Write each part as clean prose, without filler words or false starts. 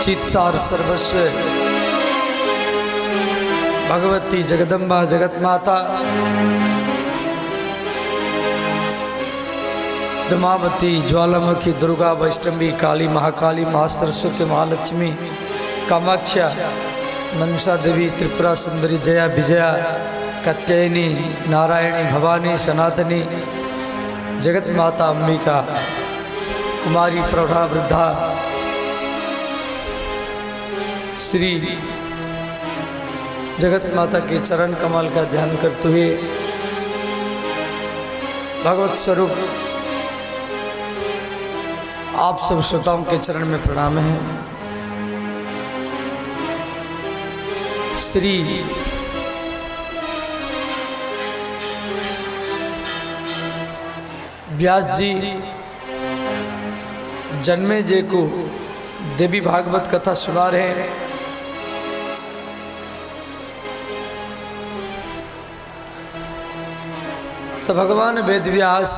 चित्सार सर्वस्व भगवती जगदम्बा जगत माता दमावती ज्वालामुखी दुर्गा वैष्णवी काली महाकाली महासरस्वती महालक्ष्मी कामाख्या मनसा देवी त्रिपुरा सुंदरी जया विजया कात्यायनी नारायणी भवानी सनातनी जगत माता अंबिका कुमारी प्रौढ़ा वृद्धा श्री जगत माता के चरण कमल का ध्यान करते हुए भगवत स्वरूप आप सब श्रोताओं के चरण में प्रणाम है। श्री व्यास जी जन्मेजय को देवी भागवत कथा सुना रहे हैं। तो भगवान वेदव्यास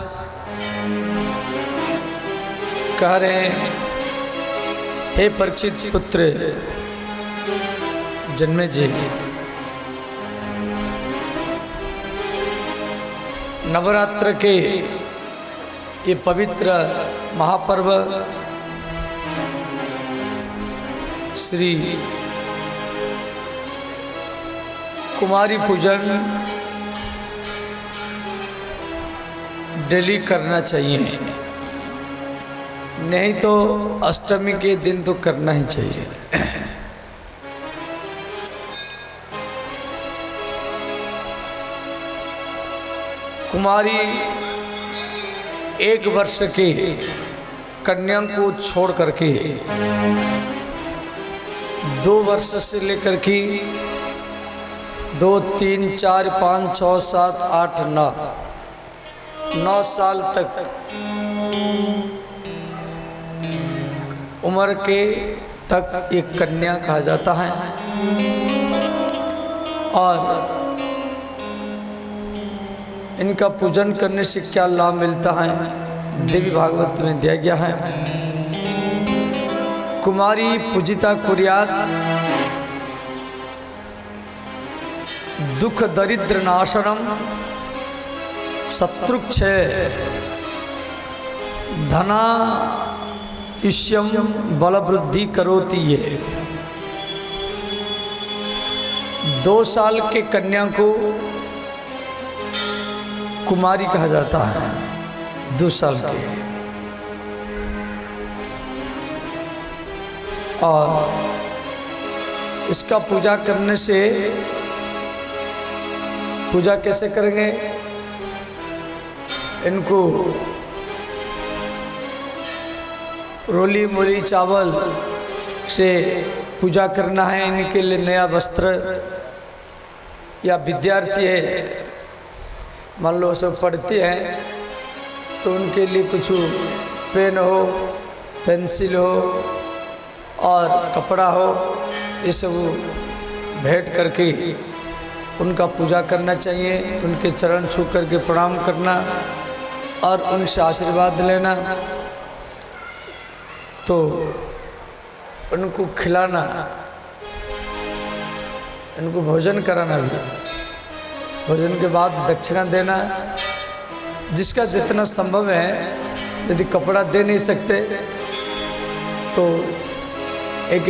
कह रहे हैं, हे परीक्षित पुत्र जन्मेजय, नवरात्र के ये पवित्र महापर्व श्री कुमारी पूजन डेली करना चाहिए, नहीं तो अष्टमी के दिन तो करना ही चाहिए। कुमारी 1 वर्ष के कन्या को छोड़ करके 2 वर्ष से लेकर के 2, 3, 4, 5, 6, 7, 8, 9 साल तक उम्र के तक एक कन्या कहा जाता है। और इनका पूजन करने से क्या लाभ मिलता है, देवी भागवत में दिया गया है। कुमारी पूजिता कुर्यात् दुख दरिद्र नाशनम शत्रुक्षय धना ईश्यम बल वृद्धि करोति। ये 2 साल के कन्या को कुमारी कहा जाता है। 2 साल के। और इसका पूजा करने से, पूजा कैसे करेंगे, इनको रोली मोली चावल से पूजा करना है। इनके लिए नया वस्त्र, या विद्यार्थी है मान लो सब पढ़ती हैं तो उनके लिए कुछ पेन हो, पेंसिल हो और कपड़ा हो, ये सब भेंट करके उनका पूजा करना चाहिए। उनके चरण छू करके प्रणाम करना और उनसे आशीर्वाद लेना। तो उनको खिलाना, उनको भोजन कराना भी। भोजन के बाद दक्षिणा देना, जिसका जितना संभव है। यदि कपड़ा दे नहीं सकते तो एक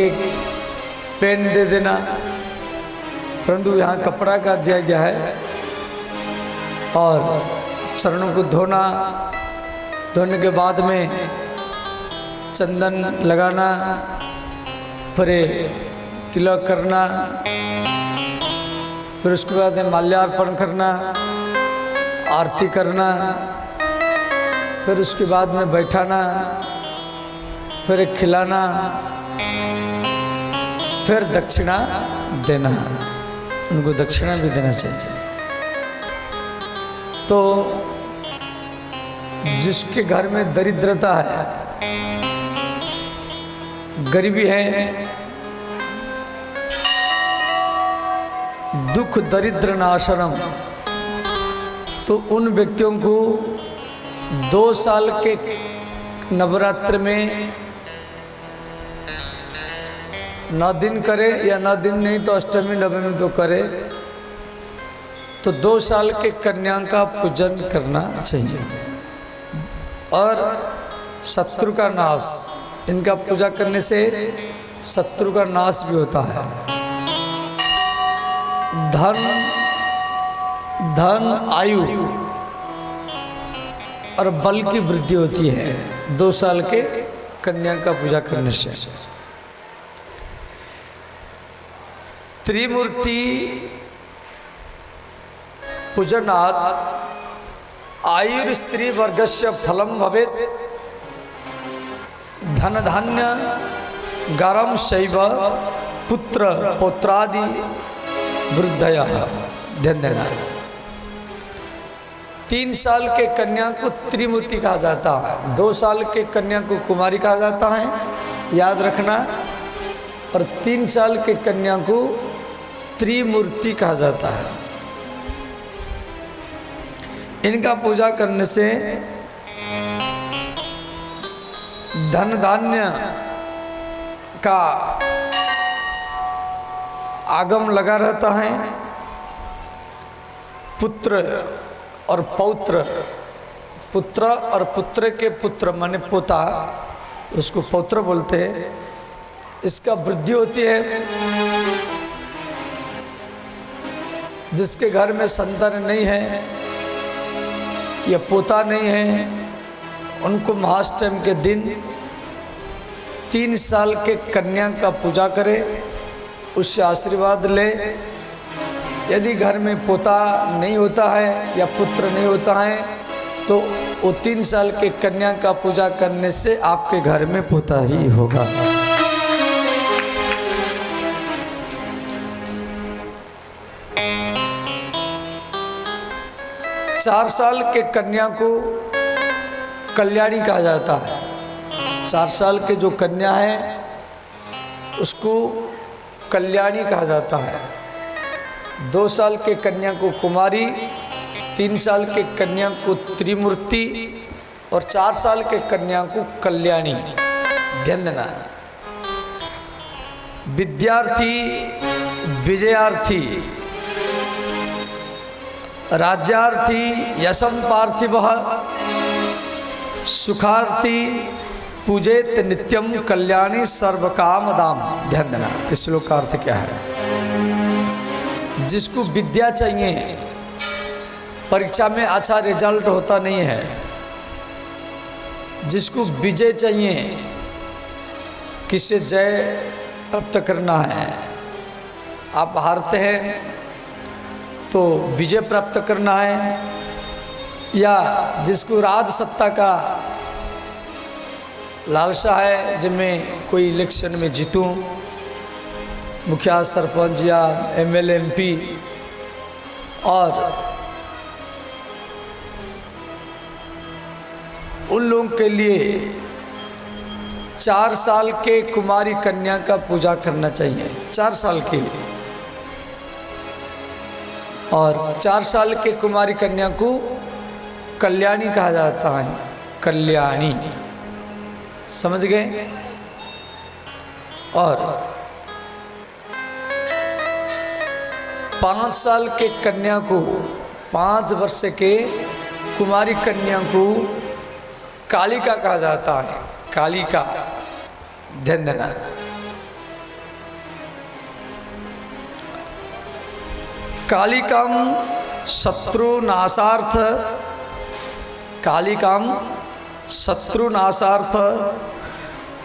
पेन दे देना, परंतु यहाँ कपड़ा का दिया गया है। और चरणों को धोना, धोने के बाद में चंदन लगाना, फिर तिलक करना, फिर उसके बाद में माल्यार्पण करना, आरती करना, फिर उसके बाद में बैठाना, फिर खिलाना, फिर दक्षिणा देना। उनको दक्षिणा भी देना चाहिए। तो जिसके घर में दरिद्रता है, गरीबी है, दुख दरिद्र नाशनम, तो उन व्यक्तियों को 2 साल के नवरात्र में 9 दिन करे या 9 दिन नहीं तो अष्टमी नवमी तो करे, तो 2 साल के कन्या का पूजन करना चाहिए। और शत्रु का नाश, इनका पूजा करने से शत्रु का नाश भी होता है। धन आयु और बल की वृद्धि होती है 2 साल के कन्या का पूजा करने से। त्रिमूर्ति पूजनात् आयुर स्त्री वर्गस्य फलम भवेत् धन धान्य गरम शैव पुत्र पौत्रादि वृद्धया। ध्यान देना, 3 साल के कन्या को त्रिमूर्ति कहा जाता है, 2 साल के कन्या को कुमारी कहा जाता है, याद रखना। और 3 साल के कन्या को त्रिमूर्ति कहा जाता है। इनका पूजा करने से धन धान्य का आगम लगा रहता है। पुत्र और पौत्र, पुत्र और पुत्र के पुत्र माने पोता, उसको पौत्र बोलते हैं, इसका वृद्धि होती है। जिसके घर में संतान नहीं है या पोता नहीं है, उनको महाअष्टमी के दिन 3 साल के कन्या का पूजा करे, उससे आशीर्वाद ले। यदि घर में पोता नहीं होता है या पुत्र नहीं होता है तो वो 3 साल के कन्या का पूजा करने से आपके घर में पोता ही होगा। चार साल के कन्या को कल्याणी कहा जाता है। 4 साल के जो कन्या है उसको कल्याणी कहा जाता है। 2 साल के कन्या को कुमारी, 3 साल के कन्या को त्रिमूर्ति और 4 साल के कन्या को कल्याणी। ध्यान देना, विद्यार्थी, विजयार्थी, राज्यार्थी, यशम पार्थिव, सुखार्थी पूजेत नित्यम कल्याणी सर्वकाम दाम। ध्यान देना, इस श्लोक का अर्थ क्या है। जिसको विद्या चाहिए, परीक्षा में अच्छा रिजल्ट होता नहीं है, जिसको विजय चाहिए, किससे जय प्राप्त करना है, आप हारते हैं तो विजय प्राप्त करना है, या जिसको राज सत्ता का लालसा है, जिनमें कोई इलेक्शन में जीतूं, मुखिया, सरपंच या एमएलए, एमपी, और उन लोगों के लिए 4 साल के कुमारी कन्या का पूजा करना चाहिए। 4 साल की, और 4 साल के कुमारी कन्या को कल्याणी कहा जाता है। कल्याणी, समझ गए। और 5 साल के कन्या को, 5 वर्ष के कुमारी कन्या को कालिका कहा जाता है। कालिका, ध्यान देना। कालिकाम शत्रुनाशार्थ, कालिकाम शत्रुनाशार्थ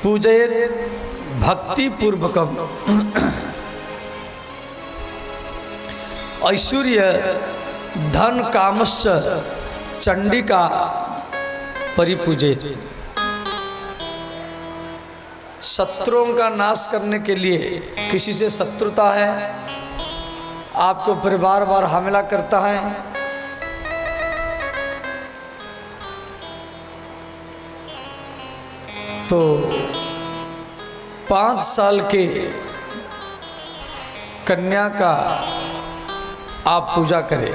पूजयेत् भक्ति पूर्वकम ऐश्वर्य धन कामश्च चंडिका परिपूजयेत्। शत्रुओं का नाश करने के लिए, किसी से शत्रुता है, आपके ऊपर बार बार हमला करता है, तो 5 साल के कन्या का आप पूजा करें।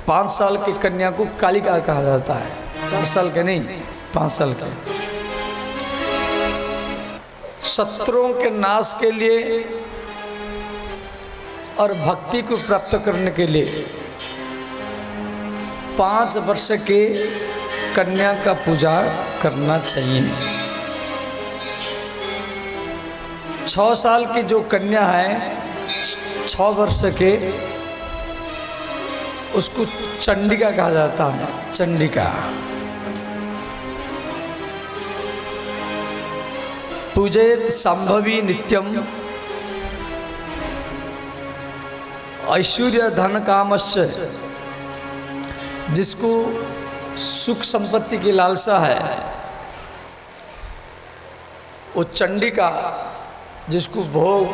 5 साल की कन्या को कालिका कहा जाता है, 4 साल के नहीं, 5 साल के। शत्रुओं के नाश के लिए और भक्ति को प्राप्त करने के लिए 5 वर्ष के कन्या का पूजा करना चाहिए। 6 साल की जो कन्या है, 6 वर्ष के, उसको चंडिका कहा जाता है। चंडिका पूजेत संभवी नित्यम ऐश्वर्य धन कामश्च। जिसको सुख संपत्ति की लालसा है, वो चंडिका, जिसको भोग,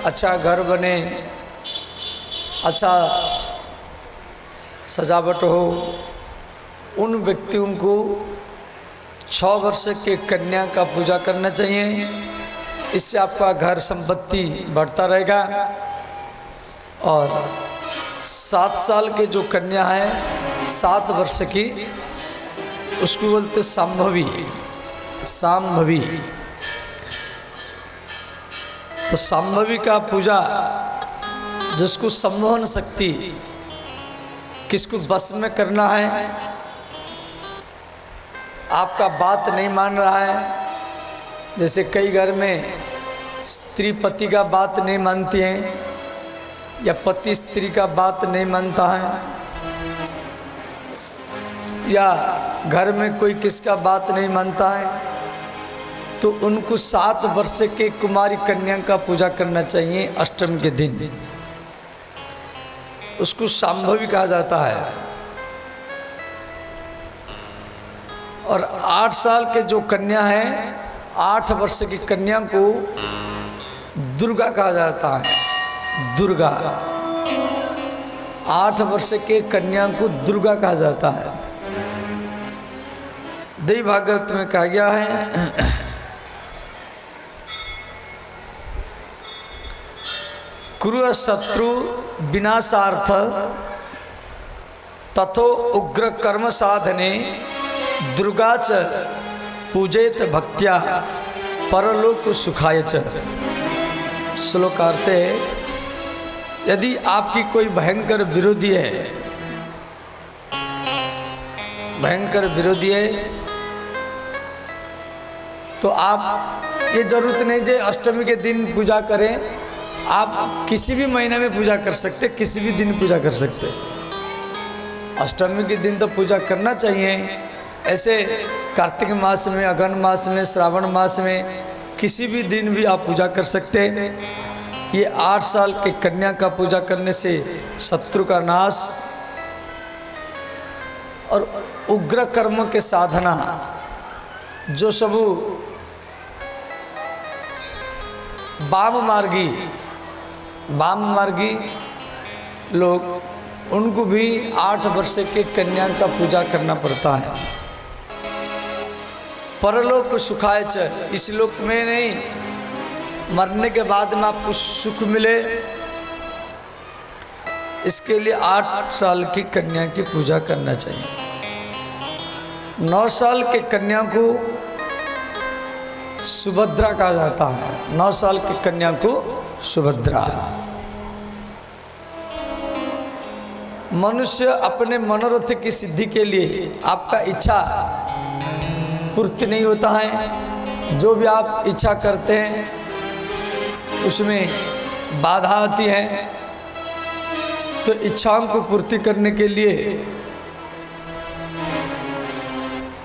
अच्छा घर बने, अच्छा सजावट हो, उन व्यक्तियों को 6 वर्ष के कन्या का पूजा करना चाहिए। इससे आपका घर संपत्ति बढ़ता रहेगा। और 7 साल के जो कन्या है, 7 वर्ष की, उसको बोलते संभवी, संभवी। तो संभवी का पूजा, जिसको संमोहन शक्ति, किसको बस में करना है, आपका बात नहीं मान रहा है। जैसे कई घर में स्त्री पति का बात नहीं मानती है, या पति स्त्री का बात नहीं मानता है, या घर में कोई किसका बात नहीं मानता है, तो उनको 7 वर्ष के कुमारी कन्या का पूजा करना चाहिए अष्टमी के दिन। उसको संभवी कहा जाता है। और 8 साल के जो कन्या है, 8 वर्ष की कन्या को दुर्गा कहा जाता है। दुर्गा, 8 वर्ष के कन्या को दुर्गा कहा जाता है। देवी भागवत में कहा गया है, क्रूर शत्रु विनाशार्थ तथो उग्र कर्म साधने दुर्गा च पूजेत भक्त्या परलोक सुखाय च। श्लोक अर्थ है, यदि आपकी कोई भयंकर विरोधी है, भयंकर विरोधी है, तो आप ये जरूरत नहीं जे अष्टमी के दिन पूजा करें। आप किसी भी महीने में पूजा कर सकते, किसी भी दिन पूजा कर सकते। अष्टमी के दिन तो पूजा करना चाहिए। ऐसे कार्तिक मास में, अगन मास में, श्रावण मास में, किसी भी दिन भी आप पूजा कर सकते। ये 8 साल के कन्या का पूजा करने से शत्रु का नाश और उग्र कर्म के साधना, जो सब वाम मार्गी लोग, उनको भी 8 वर्ष के कन्या का पूजा करना पड़ता है। परलोक सुखाय च, इस लोक में नहीं, मरने के बाद में आपको सुख मिले, इसके लिए 8 साल की कन्या की पूजा करना चाहिए। 9 साल के कन्या को सुभद्रा कहा जाता है। 9 साल की कन्या को सुभद्रा। मनुष्य अपने मनोरथ की सिद्धि के लिए, आपका इच्छा पूर्ति नहीं होता है, जो भी आप इच्छा करते हैं उसमें बाधा आती है, तो इच्छाओं को पूर्ति करने के लिए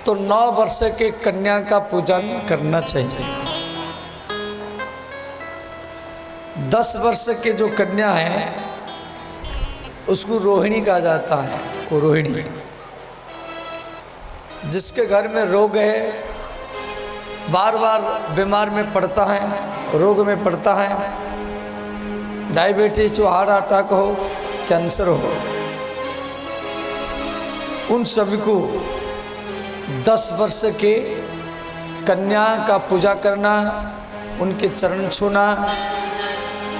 तो 9 वर्ष के कन्या का पूजन करना चाहिए। 10 वर्ष के जो कन्या है, उसको रोहिणी कहा जाता है। वो रोहिणी, जिसके घर में रोग है, बार बार बीमार में पड़ता है, रोग में पड़ता है, डायबिटीज हो, हार्ट अटैक हो, कैंसर हो, उन सभी को 10 वर्ष के कन्या का पूजा करना, उनके चरण छूना,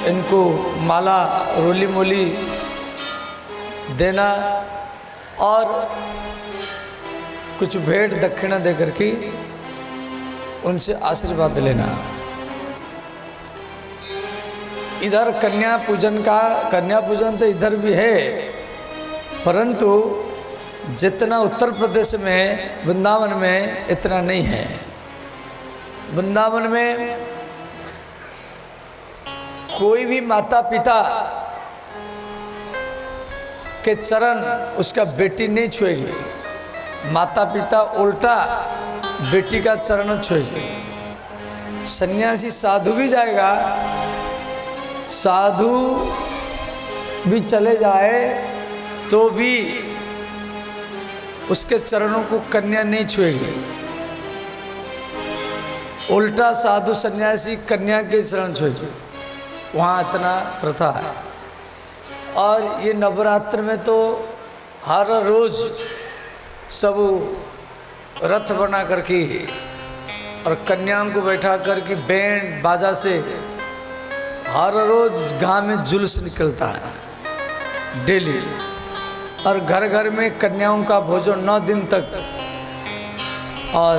इनको माला रोली मोली देना और कुछ भेंट दक्षिणा देकर के उनसे आशीर्वाद लेना। इधर कन्या पूजन तो इधर भी है, परंतु जितना उत्तर प्रदेश में वृंदावन में इतना नहीं है। वृंदावन में कोई भी माता पिता के चरण उसका बेटी नहीं छुएगी, माता पिता उल्टा बेटी का चरण छुएगी। सन्यासी साधु भी जाएगा, साधु भी चले जाए तो भी उसके चरणों को कन्या नहीं छुएगी, उल्टा साधु सन्यासी कन्या के चरण छुएगी। वहाँ इतना प्रथा है। और ये नवरात्र में तो हर रोज सब रथ बना करके और कन्याओं को बैठा करके बैंड बाजा से हर रोज गांव में जुलूस निकलता है डेली। और घर घर में कन्याओं का भोजन 9 दिन तक, और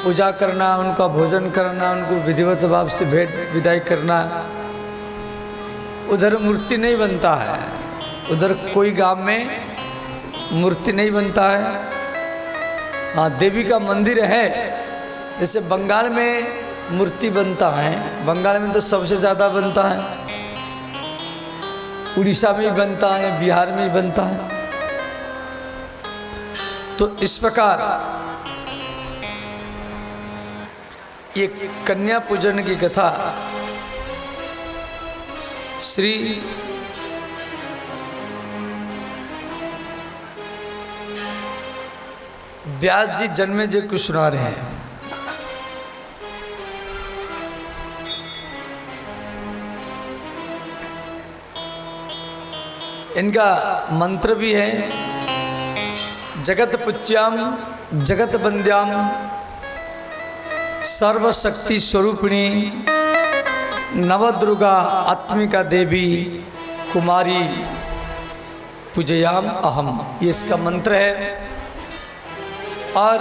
पूजा करना, उनका भोजन करना, उनको विधिवत भाव से भेंट विदाई करना। उधर मूर्ति नहीं बनता है, उधर कोई गांव में मूर्ति नहीं बनता है। हाँ, देवी का मंदिर है। जैसे बंगाल में मूर्ति बनता है, बंगाल में तो सबसे ज़्यादा बनता है, उड़ीसा में भी बनता है, बिहार में भी बनता है। तो इस प्रकार ये कन्या पूजन की कथा श्री व्यास जी जन्मेजय को सुना रहे हैं। इनका मंत्र भी है, जगत पुच्याम जगत वंद्याम सर्वशक्ति स्वरूपिणी नवदुर्गा आत्मिका देवी कुमारी पूजयाम अहम, ये इसका मंत्र है। और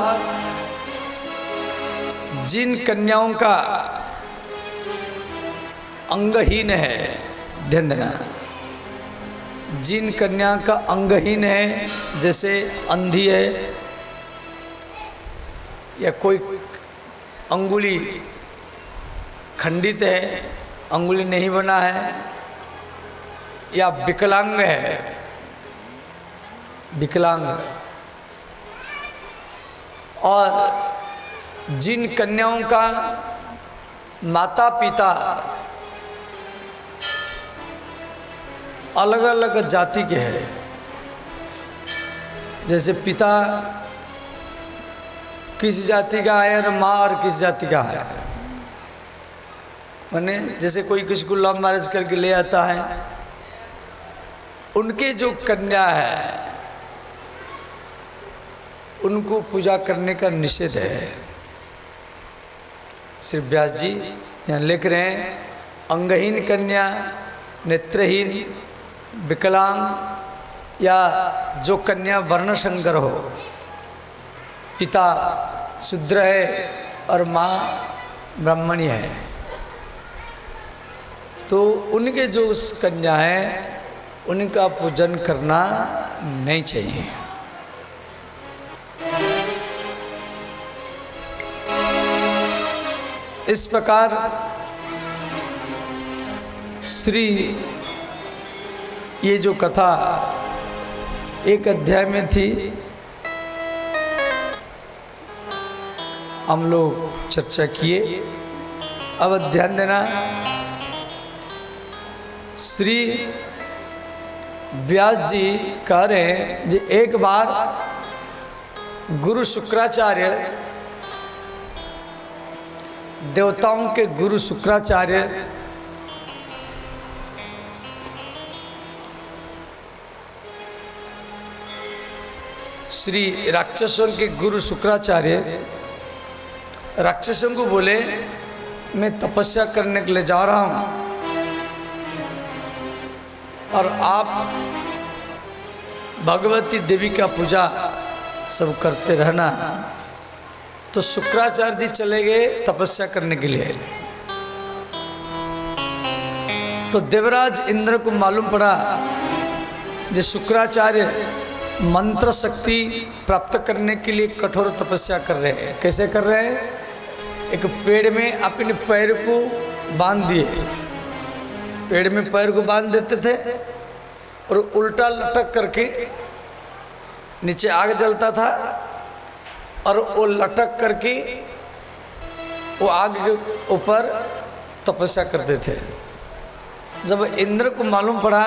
जिन कन्याओं का अंगहीन है, ध्यान देना, जिन कन्या का अंगहीन है, जैसे अंधी है या कोई अंगुली खंडित है, अंगुली नहीं बना है, या विकलांग है, विकलांग, और जिन कन्याओं का माता पिता अलग अलग जाति के हैं, जैसे पिता किस जाति का है और माँ और किस जाति का है, माने जैसे कोई किसी को लव मैरिज करके ले आता है, उनके जो कन्या है उनको पूजा करने का निषेध है। श्री व्यास जी यहाँ लिख रहे हैं, अंगहीन कन्या, नेत्रहीन, विकलांग, या जो कन्या वर्णशंकर हो, पिता शूद्र है और माँ ब्राह्मणी है, तो उनके जो कन्या है उनका पूजन करना नहीं चाहिए। इस प्रकार श्री ये जो कथा एक अध्याय में थी, हम लोग चर्चा किए। अब ध्यान देना, श्री व्यास जी कह रहे हैं कि एक बार गुरु शुक्राचार्य, देवताओं के गुरु शुक्राचार्य श्री राक्षसों के गुरु शुक्राचार्य राक्षसों को बोले, मैं तपस्या करने के लिए जा रहा हूँ और आप भगवती देवी का पूजा सब करते रहना। तो शुक्राचार्य जी चले गए तपस्या करने के लिए। तो देवराज इंद्र को मालूम पड़ा जो शुक्राचार्य मंत्र शक्ति प्राप्त करने के लिए कठोर तपस्या कर रहे हैं। कैसे कर रहे हैं? एक पेड़ में अपने पैर को बांध दिए, पेड़ में पैर को बांध देते थे और उल्टा लटक करके, नीचे आग जलता था और वो लटक करके वो आग के ऊपर तपस्या करते थे। जब इंद्र को मालूम पड़ा,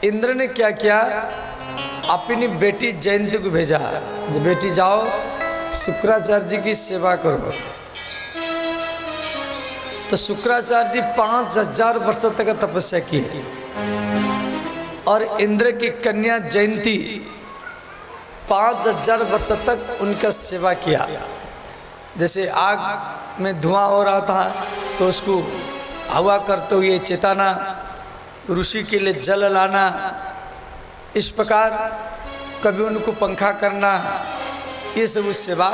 इंद्र ने क्या किया, अपनी बेटी जयंती को भेजा, जो बेटी जाओ शुक्राचार्य जी की सेवा करो। तो शुक्राचार्य जी 5000 वर्ष तक तपस्या की और इंद्र की कन्या जयंती 5000 वर्ष तक उनका सेवा किया। जैसे आग में धुआं हो रहा था तो उसको हवा करते हुए चेताना, ऋषि के लिए जल लाना, इस प्रकार कभी उनको पंखा करना, ये सब सेवा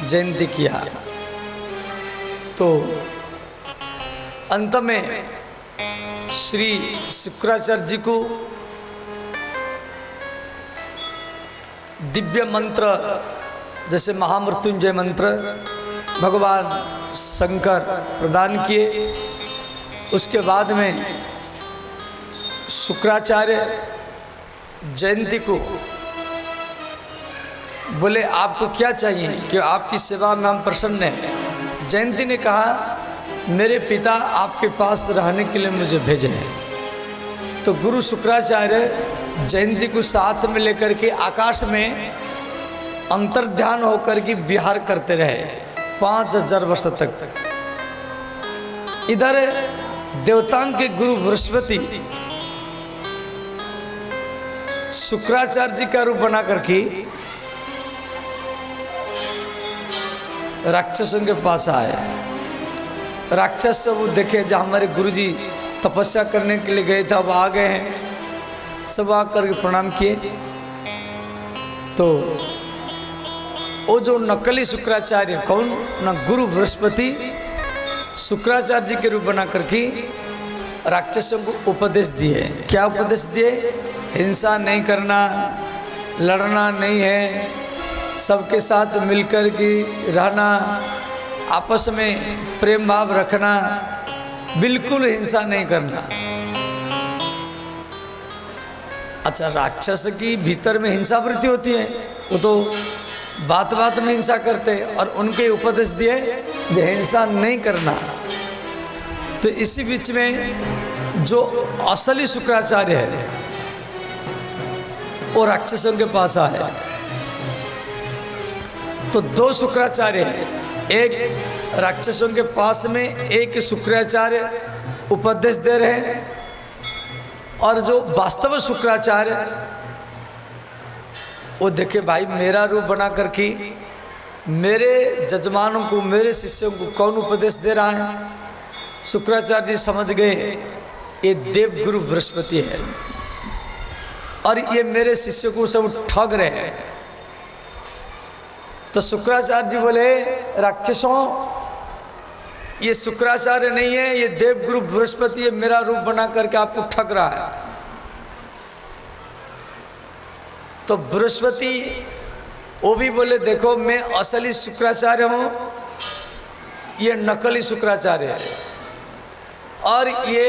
जयंती किया। तो अंत में श्री शुक्राचार्य जी को दिव्य मंत्र जैसे महामृत्युंजय मंत्र भगवान शंकर प्रदान किए। उसके बाद में शुक्राचार्य जयंती को बोले आपको क्या चाहिए कि आपकी सेवा में हम प्रसन्न हैं। जयंती ने कहा मेरे पिता आपके पास रहने के लिए मुझे भेजे हैं। तो गुरु शुक्राचार्य जयंती को साथ में लेकर के आकाश में अंतर्ध्यान होकर के विहार करते रहे 5000 वर्ष तक। इधर देवताओं के गुरु बृहस्पति शुक्राचार्य जी का रूप बना करके राक्षसों के पास आए। राक्षस सब देखे जहाँ हमारे गुरुजी तपस्या करने के लिए गए थे, अब आ गए हैं। सब आकर के प्रणाम किए। तो वो जो नकली शुक्राचार्य, कौन ना, गुरु बृहस्पति शुक्राचार्य जी के रूप बना करके राक्षसों को उपदेश दिए। क्या उपदेश दिए? हिंसा नहीं करना, लड़ना नहीं है, सबके साथ मिलकर के रहना, आपस में प्रेम भाव रखना, बिल्कुल हिंसा नहीं करना। अच्छा, राक्षस की भीतर में हिंसा वृत्ति होती है, वो तो बात बात में हिंसा करते हैं, और उनके उपदेश दिए जो हिंसा नहीं करना। तो इसी बीच में जो असली शुक्राचार्य है वो राक्षसों के पास आए। तो 2 शुक्राचार्य हैं, एक राक्षसों के पास में, एक शुक्राचार्य उपदेश दे रहे हैं, और जो वास्तव शुक्राचार्य वो देखे भाई मेरा रूप बना करके मेरे जजमानों को, मेरे शिष्यों को कौन उपदेश दे रहा है। शुक्राचार्य जी समझ गए ये देव गुरु बृहस्पति है और ये मेरे शिष्यों को सब ठग रहे हैं। तो शुक्राचार्य जी बोले राक्षसों, ये शुक्राचार्य नहीं है, ये देव गुरु बृहस्पति है, मेरा रूप बना करके आपको ठग रहा है। तो बृहस्पति वो भी बोले देखो मैं असली शुक्राचार्य हूँ, ये नकली शुक्राचार्य है, और ये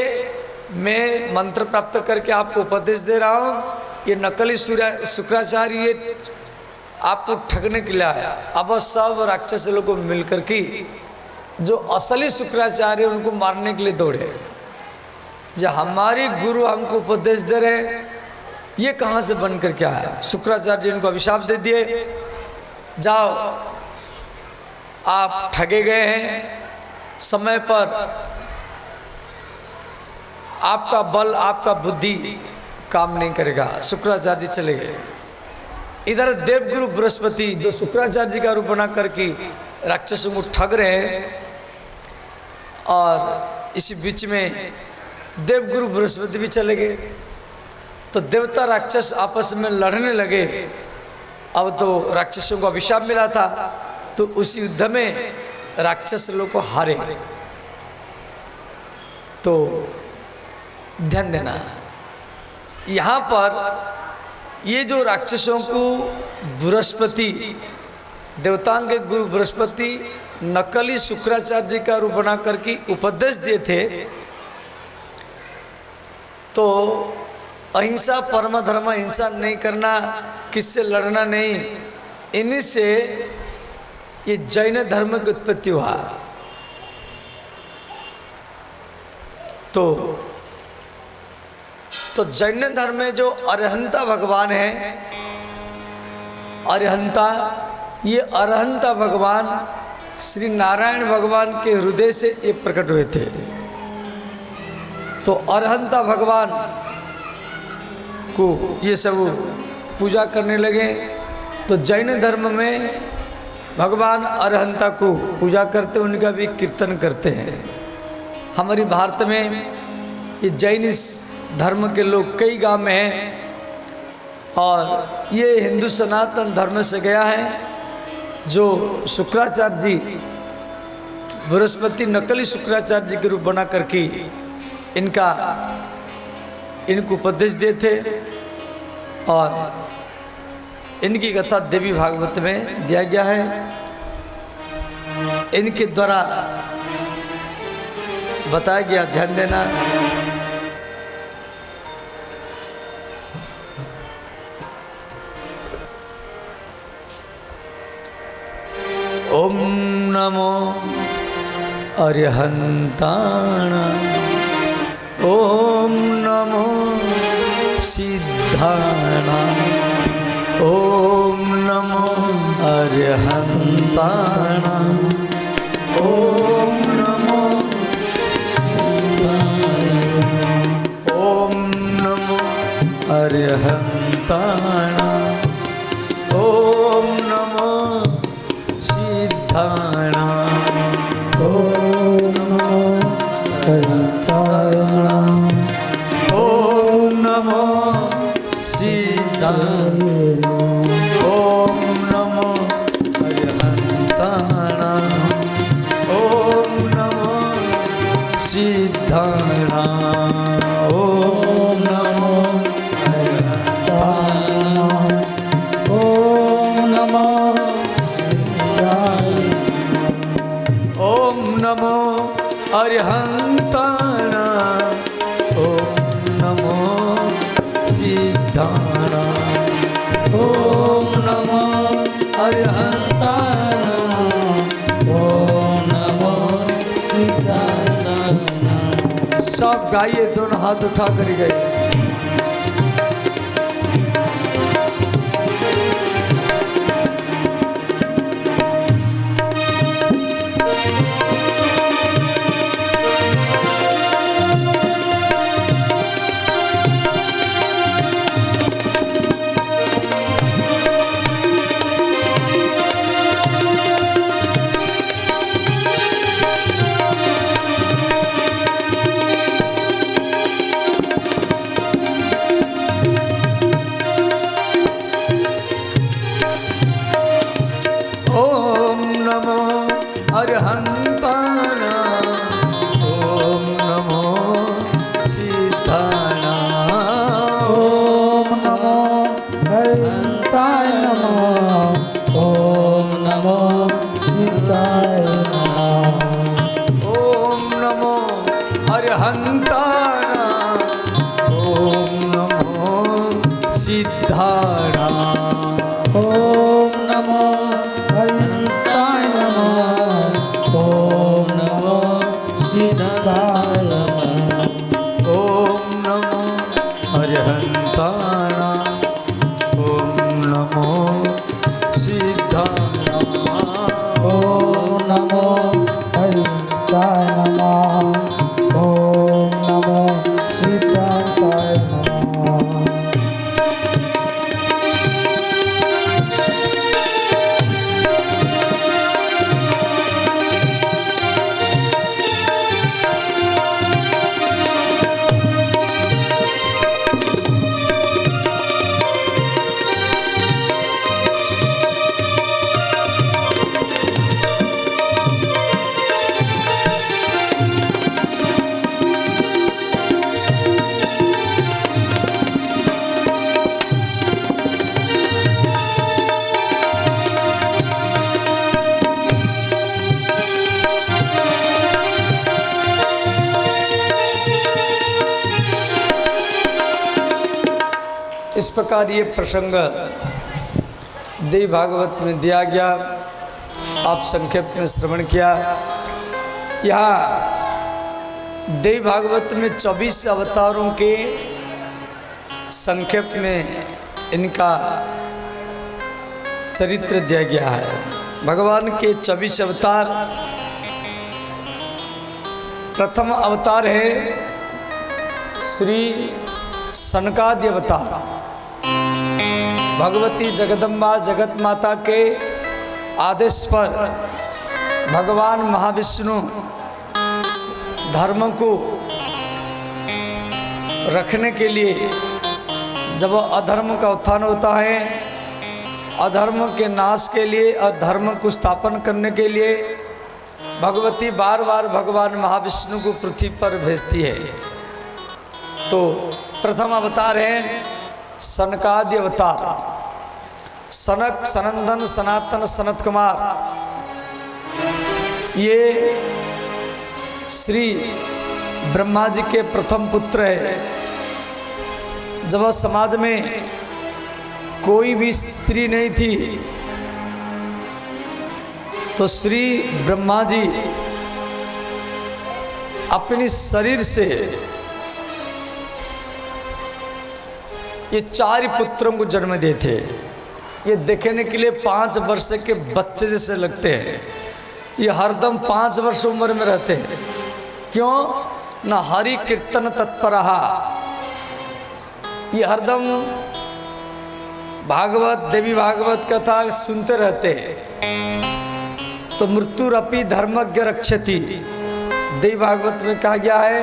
मैं मंत्र प्राप्त करके आपको उपदेश दे रहा हूँ। ये नकली शुक्राचार्य ये आपको ठगने के लिए आया। अब सब राक्षस लोग को मिलकर के जो असली शुक्राचार्य उनको मारने के लिए दौड़े। जो हमारे गुरु हमको उपदेश दे रहे हैं ये कहाँ से बन कर क्या है। शुक्राचार्य जी इनको अभिशाप दे दिए, जाओ आप ठगे गए हैं, समय पर आपका बल आपका बुद्धि काम नहीं करेगा। शुक्राचार्य जी चले गए। इधर देवगुरु बृहस्पति जो शुक्राचार्य जी का रूप बना करके राक्षसों को ठग रहे हैं, और इसी बीच में देवगुरु बृहस्पति भी चले गए। तो देवता राक्षस आपस में लड़ने लगे। अब तो राक्षसों को अभिशाप मिला था, तो उसी युद्ध में राक्षस लोग को हारे। तो ध्यान देना, यहाँ पर ये जो राक्षसों को बृहस्पति, देवताओं के गुरु बृहस्पति नकली शुक्राचार्य जी का रूप बना करके उपदेश दिए थे, तो अहिंसा परम धर्म, हिंसा नहीं करना, किससे लड़ना नहीं, इन्हीं से ये जैन धर्म की उत्पत्ति हुआ। तो जैन धर्म में जो अरहंता भगवान है, अरहंता, ये अरहंता भगवान श्री नारायण भगवान के हृदय से ये प्रकट हुए थे। तो अरहंता भगवान को ये सब पूजा करने लगे। तो जैन धर्म में भगवान अरहंता को पूजा करते, उनका भी कीर्तन करते हैं। हमारी भारत में ये जैन धर्म के लोग कई गांव में हैं, और ये हिंदू सनातन धर्म से गया है। जो शुक्राचार्य जी, बृहस्पति नकली शुक्राचार्य जी के रूप बना करके इनको उपदेश दिए थे, और इनकी कथा देवी भागवत में दिया गया है। इनके द्वारा बताया गया, ध्यान देना। ओम नमो अरहंताण, ओम नमो सिद्धाण, ओम नमो अरहंताण, ओम नमो सिद्धाण, ओम नमो अरहंताण, ओम नमो सिद्धाण, ओम नमो अरहंताण, ओम नमो सिद्धाण, ओम नमो अरहंताण, ओम नमो सिद्धाण, ओम नमो अरहंताण, ओम नमो सिद्धाण, ओम नमो अरहंताण, ओम नमो सिद्धाण, ओम नमो अरहंताण, ओम नमो सिद्धाण। सब गाइए, दोनों हाथ उठा कर गए। अरहंताण, ओम नमो सिद्धाण, ओम नमो अरहंताण, ओम नमो सिद्धाण, ओम नमो अरहंताण, ओम नमो सिद्धाण, ओम नमो अरहंताण, ओम नमो सिद्धाण, ओम नमो अरहंताण, ओम नमो सिद्धाण, ओम नमो अरहंताण, ओम नमो सिद्धाण। इस प्रकार ये प्रसंग देवी भागवत में दिया गया, आप संक्षेप में श्रवण किया। यहाँ देवी भागवत में 24 अवतारों के संक्षेप में इनका चरित्र दिया गया है। भगवान के 24 अवतार, प्रथम अवतार है श्री सनकादि अवतार। भगवती जगदम्बा जगत माता के आदेश पर भगवान महाविष्णु धर्म को रखने के लिए जब अधर्म का उत्थान होता है, अधर्म के नाश के लिए, अधर्म को स्थापन करने के लिए भगवती बार बार भगवान महाविष्णु को पृथ्वी पर भेजती है। तो प्रथम अवतार है सनकादि अवतार। सनक, सनंदन, सनातन, सनत कुमार, ये श्री ब्रह्मा जी के प्रथम पुत्र है। जब समाज में कोई भी स्त्री नहीं थी तो श्री ब्रह्मा जी अपने शरीर से ये 4 पुत्रों को जन्म दिए थे। ये देखने के लिए 5 वर्ष के बच्चे जैसे लगते हैं। ये हरदम 5 वर्ष उम्र में रहते हैं। क्यों? न हरि कीर्तन तत्परहा, ये हरदम भागवत, देवी भागवत कथा सुनते रहते हैं। तो मृत्युरपि धर्मज्ञ रक्षति, देवी भागवत में कहा गया है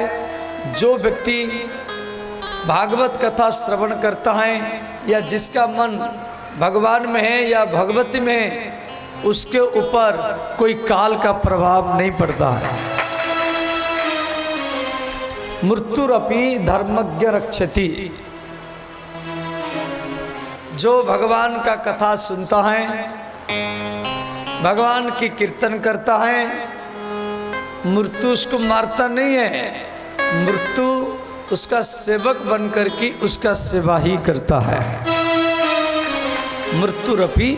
जो व्यक्ति भागवत कथा श्रवण करता है या जिसका मन भगवान में है या भगवती में है, उसके ऊपर कोई काल का प्रभाव नहीं पड़ता है। मृत्युरपि धर्मज्ञ रक्षति, जो भगवान का कथा सुनता है, भगवान की कीर्तन करता है, मृत्यु उसको मारता नहीं है, मृत्यु उसका सेवक बनकर के उसका सेवा ही करता है। मृत्युरपि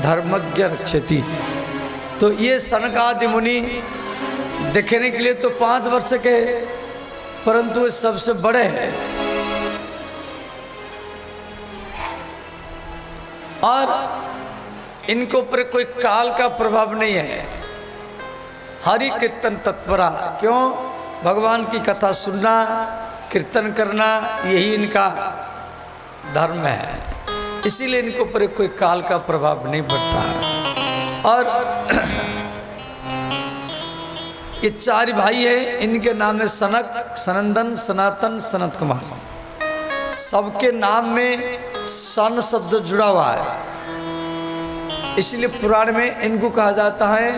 धर्मज्ञ रक्षति। तो ये सनकादि मुनि देखने के लिए तो 5 वर्ष के, परंतु सबसे बड़े हैं और इनके ऊपर कोई काल का प्रभाव नहीं है। हरि कीर्तन तत्परा, क्यों? भगवान की कथा सुनना, कीर्तन करना, यही इनका धर्म है। इसीलिए इनके ऊपर कोई काल का प्रभाव नहीं पड़ता। और ये 4 भाई हैं, इनके नाम है सनक, सनंदन, सनातन, सनत कुमार। सबके नाम में सन शब्द जुड़ा हुआ है, इसलिए पुराण में इनको कहा जाता है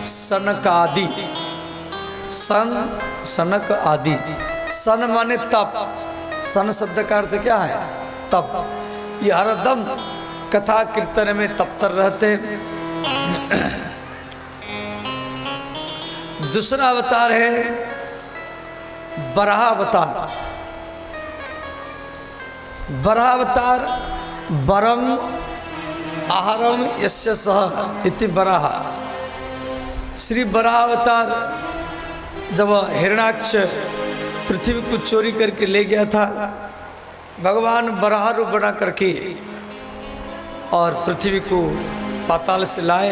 सनकादि। सन, सनक आदि। सन माने तप, सन शब्द का अर्थ क्या है? तप। ये हरदम कथा कीर्तन में तप्तर रहते। दूसरा अवतार है बराह अवतार। बराह अवतार बरम आहारम यस्य सह इति बराह। श्री बराह अवतार जब हिरण्याक्ष पृथ्वी को चोरी करके ले गया था, भगवान बराह रूप बना करके और पृथ्वी को पाताल से लाए,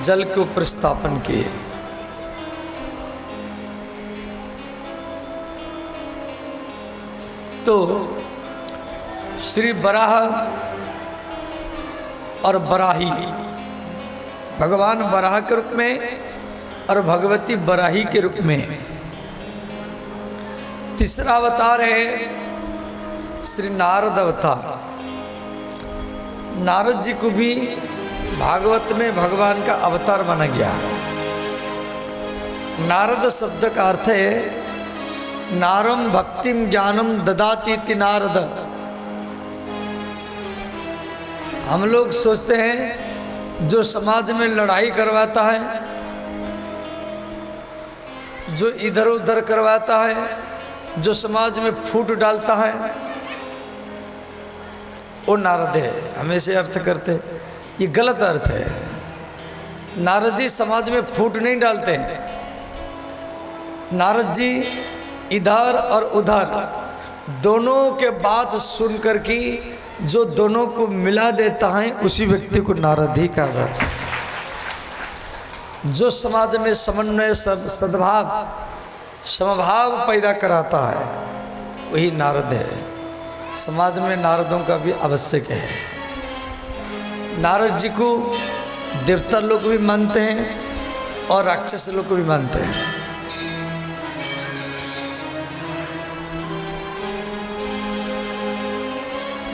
जल के ऊपर स्थापन किए। तो श्री बराह और बराही, भगवान बराह के रूप में और भगवती बराही के रूप में। तीसरा अवतार है श्री नारद अवतार। नारद जी को भी भागवत में भगवान का अवतार माना गया। नारद शब्द का अर्थ है नारम भक्तिम ज्ञानम ददाति इति नारद। हम लोग सोचते हैं जो समाज में लड़ाई करवाता है, जो इधर उधर करवाता है, जो समाज में फूट डालता है, वो नारद है, हमेशा अर्थ करते, ये गलत अर्थ है। नारद जी समाज में फूट नहीं डालते हैं। नारद जी इधर और उधर दोनों के बात सुन कर के जो दोनों को मिला देता है उसी व्यक्ति को नारद ही कहा जाता है। जो समाज में समन्वय, सद्भाव, समभाव पैदा कराता है वही नारद है। समाज में नारदों का भी आवश्यक है। नारद जी को देवता लोग भी मानते हैं और राक्षस लोग को भी मानते हैं।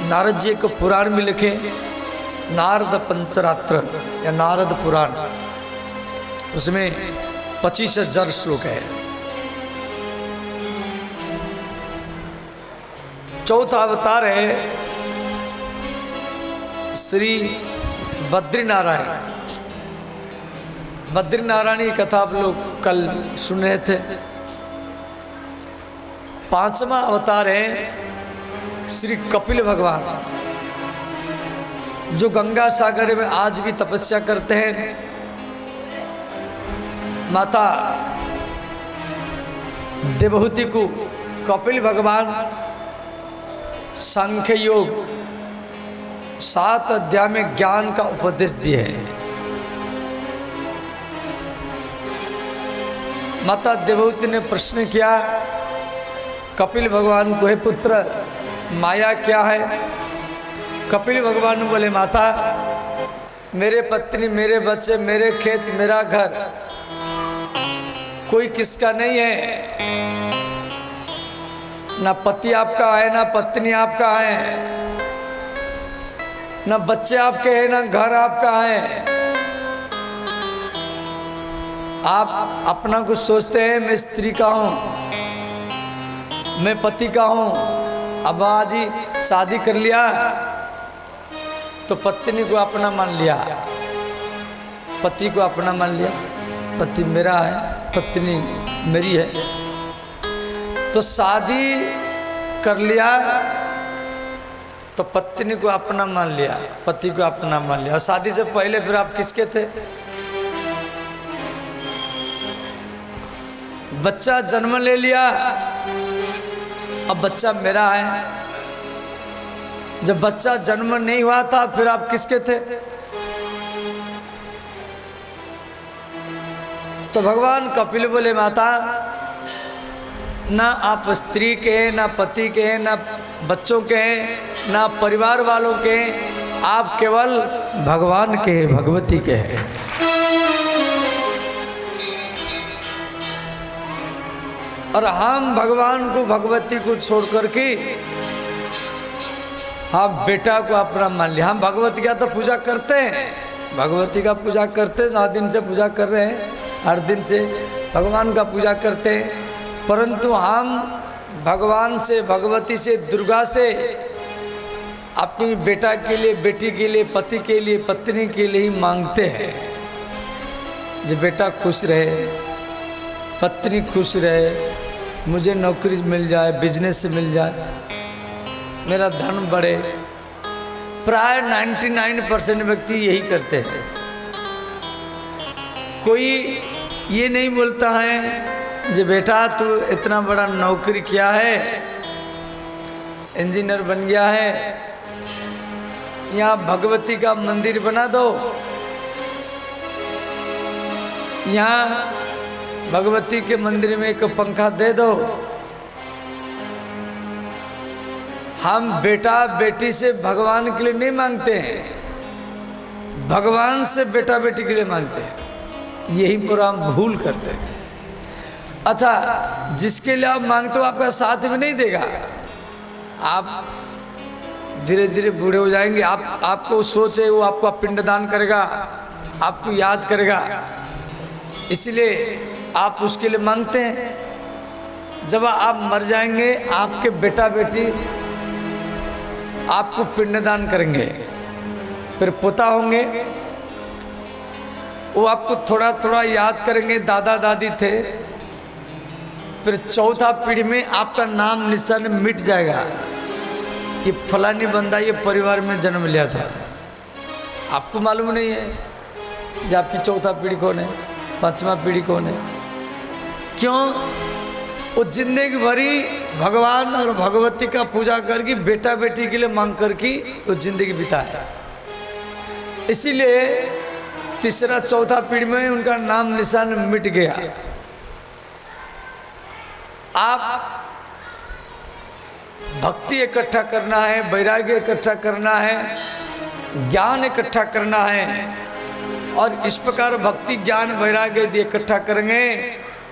नारद जी को पुराण में लिखे नारद पंचरात्र या नारद पुराण, उसमें 25,000 श्लोक है। चौथा अवतार है श्री बद्रीनारायण। बद्रीनारायण की कथा आप लोग कल सुन रहे थे। पांचवा अवतार है श्री कपिल भगवान, जो गंगा सागर में आज भी तपस्या करते हैं। माता देवहूति को कपिल भगवान सांख्य योग 7 अध्याय में ज्ञान का उपदेश दिए हैं। माता देवहूति ने प्रश्न किया कपिल भगवान को, हे पुत्र माया क्या है? कपिल भगवान बोले, माता मेरे पत्नी, मेरे बच्चे, मेरे खेत, मेरा घर कोई किसका नहीं है। ना पति आपका है, ना पत्नी आपका है, ना बच्चे आपके हैं, ना घर आपका है। आप अपना कुछ सोचते हैं मैं स्त्री का हूं, मैं पति का हूं। अब आज ही शादी कर लिया तो पत्नी को अपना मान लिया, पति को अपना मान लिया। पति मेरा है, पत्नी मेरी है। तो शादी कर लिया तो पत्नी को अपना मान लिया, पति को अपना मान लिया। और शादी से पहले फिर आप किसके थे? बच्चा जन्म ले लिया, अब बच्चा मेरा है। जब बच्चा जन्म नहीं हुआ था फिर आप किसके थे? तो भगवान कपिल बोले, माता ना आप स्त्री के हैं, ना पति के हैं, ना बच्चों के हैं, ना परिवार वालों के हैं, आप केवल भगवान के, भगवती के हैं। और हम भगवान को, भगवती को छोड़ करके हम बेटा को अपना मान लिया। हम भगवती का तो पूजा करते हैं, भगवती का पूजा करते हैं, 9 दिन से पूजा कर रहे हैं, हर दिन से भगवान का पूजा करते हैं। परंतु हम भगवान से, भगवती से, दुर्गा से अपनी बेटा के लिए, बेटी के लिए, पति के लिए, पत्नी के लिए ही मांगते हैं। जो बेटा खुश रहे, पत्नी खुश रहे, मुझे नौकरी मिल जाए, बिजनेस मिल जाए, मेरा धन बढ़े। प्राय 99% व्यक्ति यही करते हैं। कोई ये नहीं बोलता है जो बेटा तू इतना बड़ा नौकरी किया है, इंजीनियर बन गया है, यहाँ भगवती का मंदिर बना दो, यहाँ भगवती के मंदिर में एक पंखा दे दो। हम बेटा बेटी से भगवान के लिए नहीं मांगते हैं, भगवान से बेटा बेटी के लिए मांगते हैं। यही पूरा हम भूल करते हैं। अच्छा, जिसके लिए आप मांगते हो आपका साथ में नहीं देगा। आप धीरे धीरे बूढ़े हो जाएंगे, आपको सोच है वो आपको पिंडदान करेगा, आपको याद करेगा, इसलिए आप उसके लिए मांगते हैं। जब आप मर जाएंगे आपके बेटा बेटी आपको पिंडदान करेंगे, फिर पोता होंगे, वो आपको थोड़ा थोड़ा याद करेंगे, दादा दादी थे। फिर चौथा पीढ़ी में आपका नाम निशान मिट जाएगा। ये फलानी बंदा ये परिवार में जन्म लिया था, आपको मालूम नहीं है कि आपकी चौथा पीढ़ी कौन है, पांचवा पीढ़ी कौन है। क्यों? वो जिंदगी भरी भगवान और भगवती का पूजा करके बेटा बेटी के लिए मांग करके वो जिंदगी बिताया। इसीलिए तीसरा चौथा पीढ़ी में उनका नाम निशान मिट गया। आप भक्ति इकट्ठा करना है, वैराग्य इकट्ठा करना है, ज्ञान इकट्ठा करना है, और इस प्रकार भक्ति ज्ञान वैराग्य यदि इकट्ठा करेंगे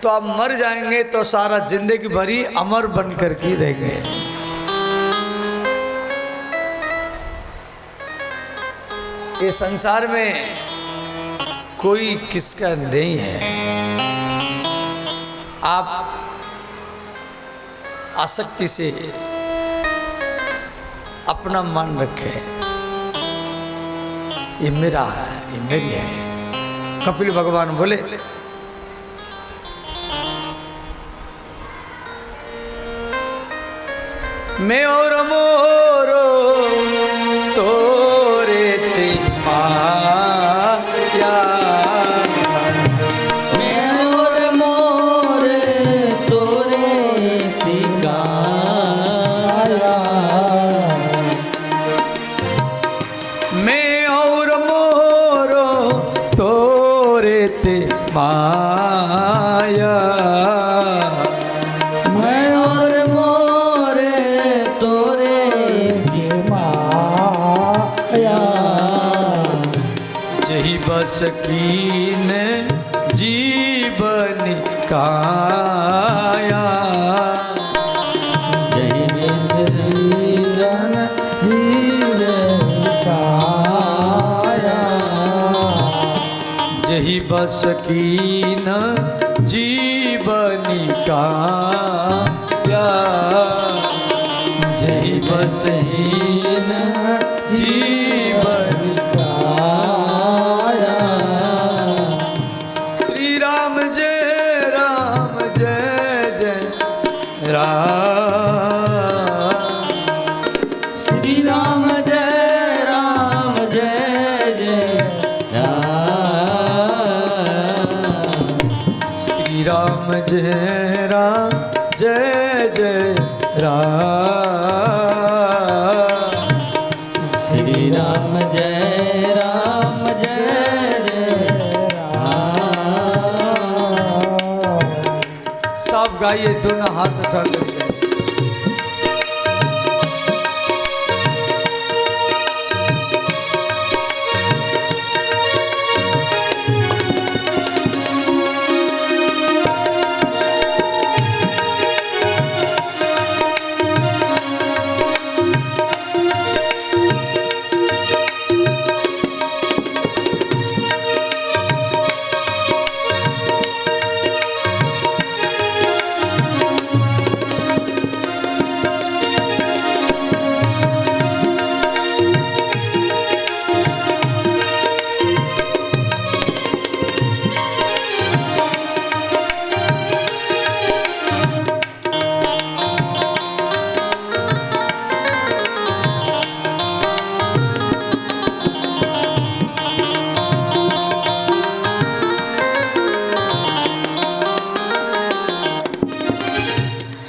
तो आप मर जाएंगे तो सारा जिंदगी भरी अमर बन कर के रहेंगे। ये संसार में कोई किसका नहीं है। आप आसक्ति से अपना मन रखें, ये मेरा है, ये मेरी है। कपिल भगवान बोले मैं और मोरो तोरे ते माया, मैं और मोरे तोरे ती गाया, मैं और मोरो तोरे ते माया, मैं और मोरे तोरे ती माया, जही बस कीन जीवन काया, जय विसरीरन जीवन काया, जही बस कीन जीवन काया, जही बस हीन जीवन काया। श्री राम जय जय राम, श्री राम जय जय राम, श्री राम जय जय राम, श्री राम जय राम। सब गाइए, दोनों हाथ उठा करके।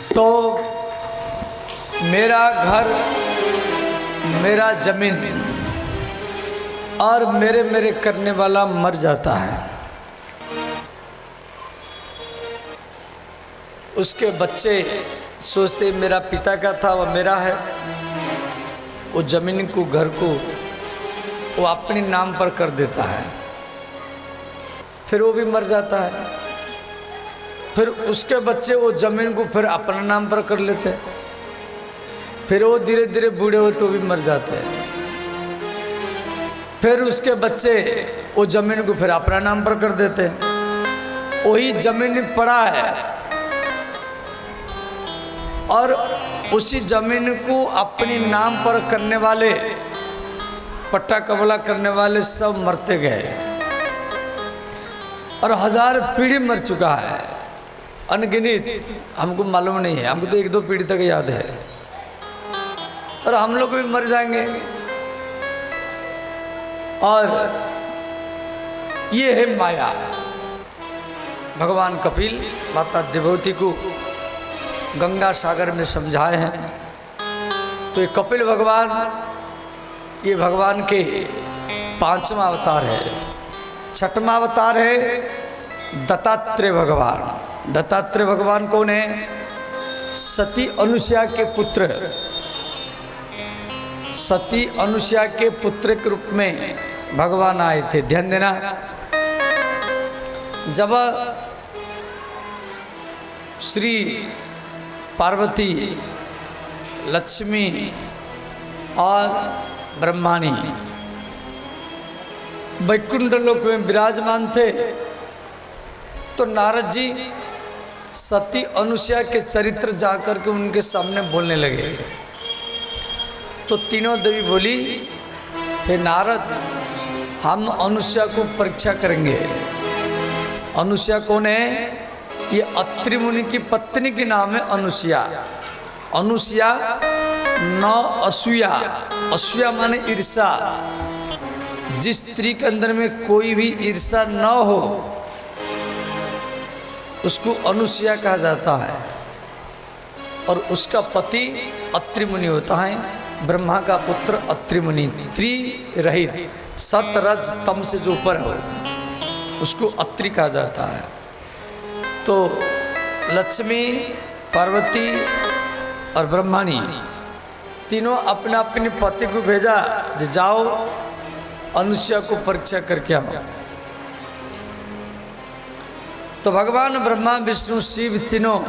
तो मेरा घर, मेरा जमीन और मेरे करने वाला मर जाता है, उसके बच्चे सोचते मेरा पिता का था वह मेरा है, वो जमीन को, घर को वो अपने नाम पर कर देता है, फिर वो भी मर जाता है। फिर उसके बच्चे वो जमीन को फिर अपना नाम पर कर लेते हैं, फिर वो धीरे धीरे बूढ़े हो तो भी मर जाते हैं। फिर उसके बच्चे वो जमीन को फिर अपना नाम पर कर देते हैं, वही जमीन पड़ा है और उसी जमीन को अपने नाम पर करने वाले, पट्टा कबला करने वाले सब मरते गए और 1000 पीढ़ी मर चुका है, अनगिनित। हमको मालूम नहीं है, हमको तो 1-2 पीढ़ी तक याद है। और हम लोग भी मर जाएंगे। और ये है माया। भगवान कपिल माता देवहूति को गंगा सागर में समझाए हैं। तो ये कपिल भगवान, ये भगवान के 5वां अवतार है। 6वां अवतार है दत्तात्रेय भगवान। दत्तात्रेय भगवान कौन है? सती अनुसुया के पुत्र, सती अनुसुया के पुत्र के रूप में भगवान आए थे। ध्यान देना, जब श्री पार्वती, लक्ष्मी और ब्रह्माणी वैकुंठ लोक में विराजमान थे, तो नारद जी सती अनुसुया के चरित्र जाकर के उनके सामने बोलने लगे। तो तीनों देवी बोली, हे नारद, हम अनुसुया को परीक्षा करेंगे। अनुसुया कौन है? ये अत्रि मुनि की पत्नी के नाम है अनुसुया। अनुसुया न असूया, असूया माने ईर्षा। जिस स्त्री के अंदर में कोई भी ईर्षा न हो उसको अनुसुया कहा जाता है। और उसका पति अत्रि मुनि होता है, ब्रह्मा का पुत्र अत्रि मुनि। त्रि रहित, सत रज तम से जो ऊपर हो उसको अत्रि कहा जाता है। तो लक्ष्मी, पार्वती और ब्रह्माणी तीनों अपने अपने पति को भेजा, जाओ अनुसुया को परीक्षा करके आओ। तो भगवान ब्रह्मा, विष्णु, शिव तीनों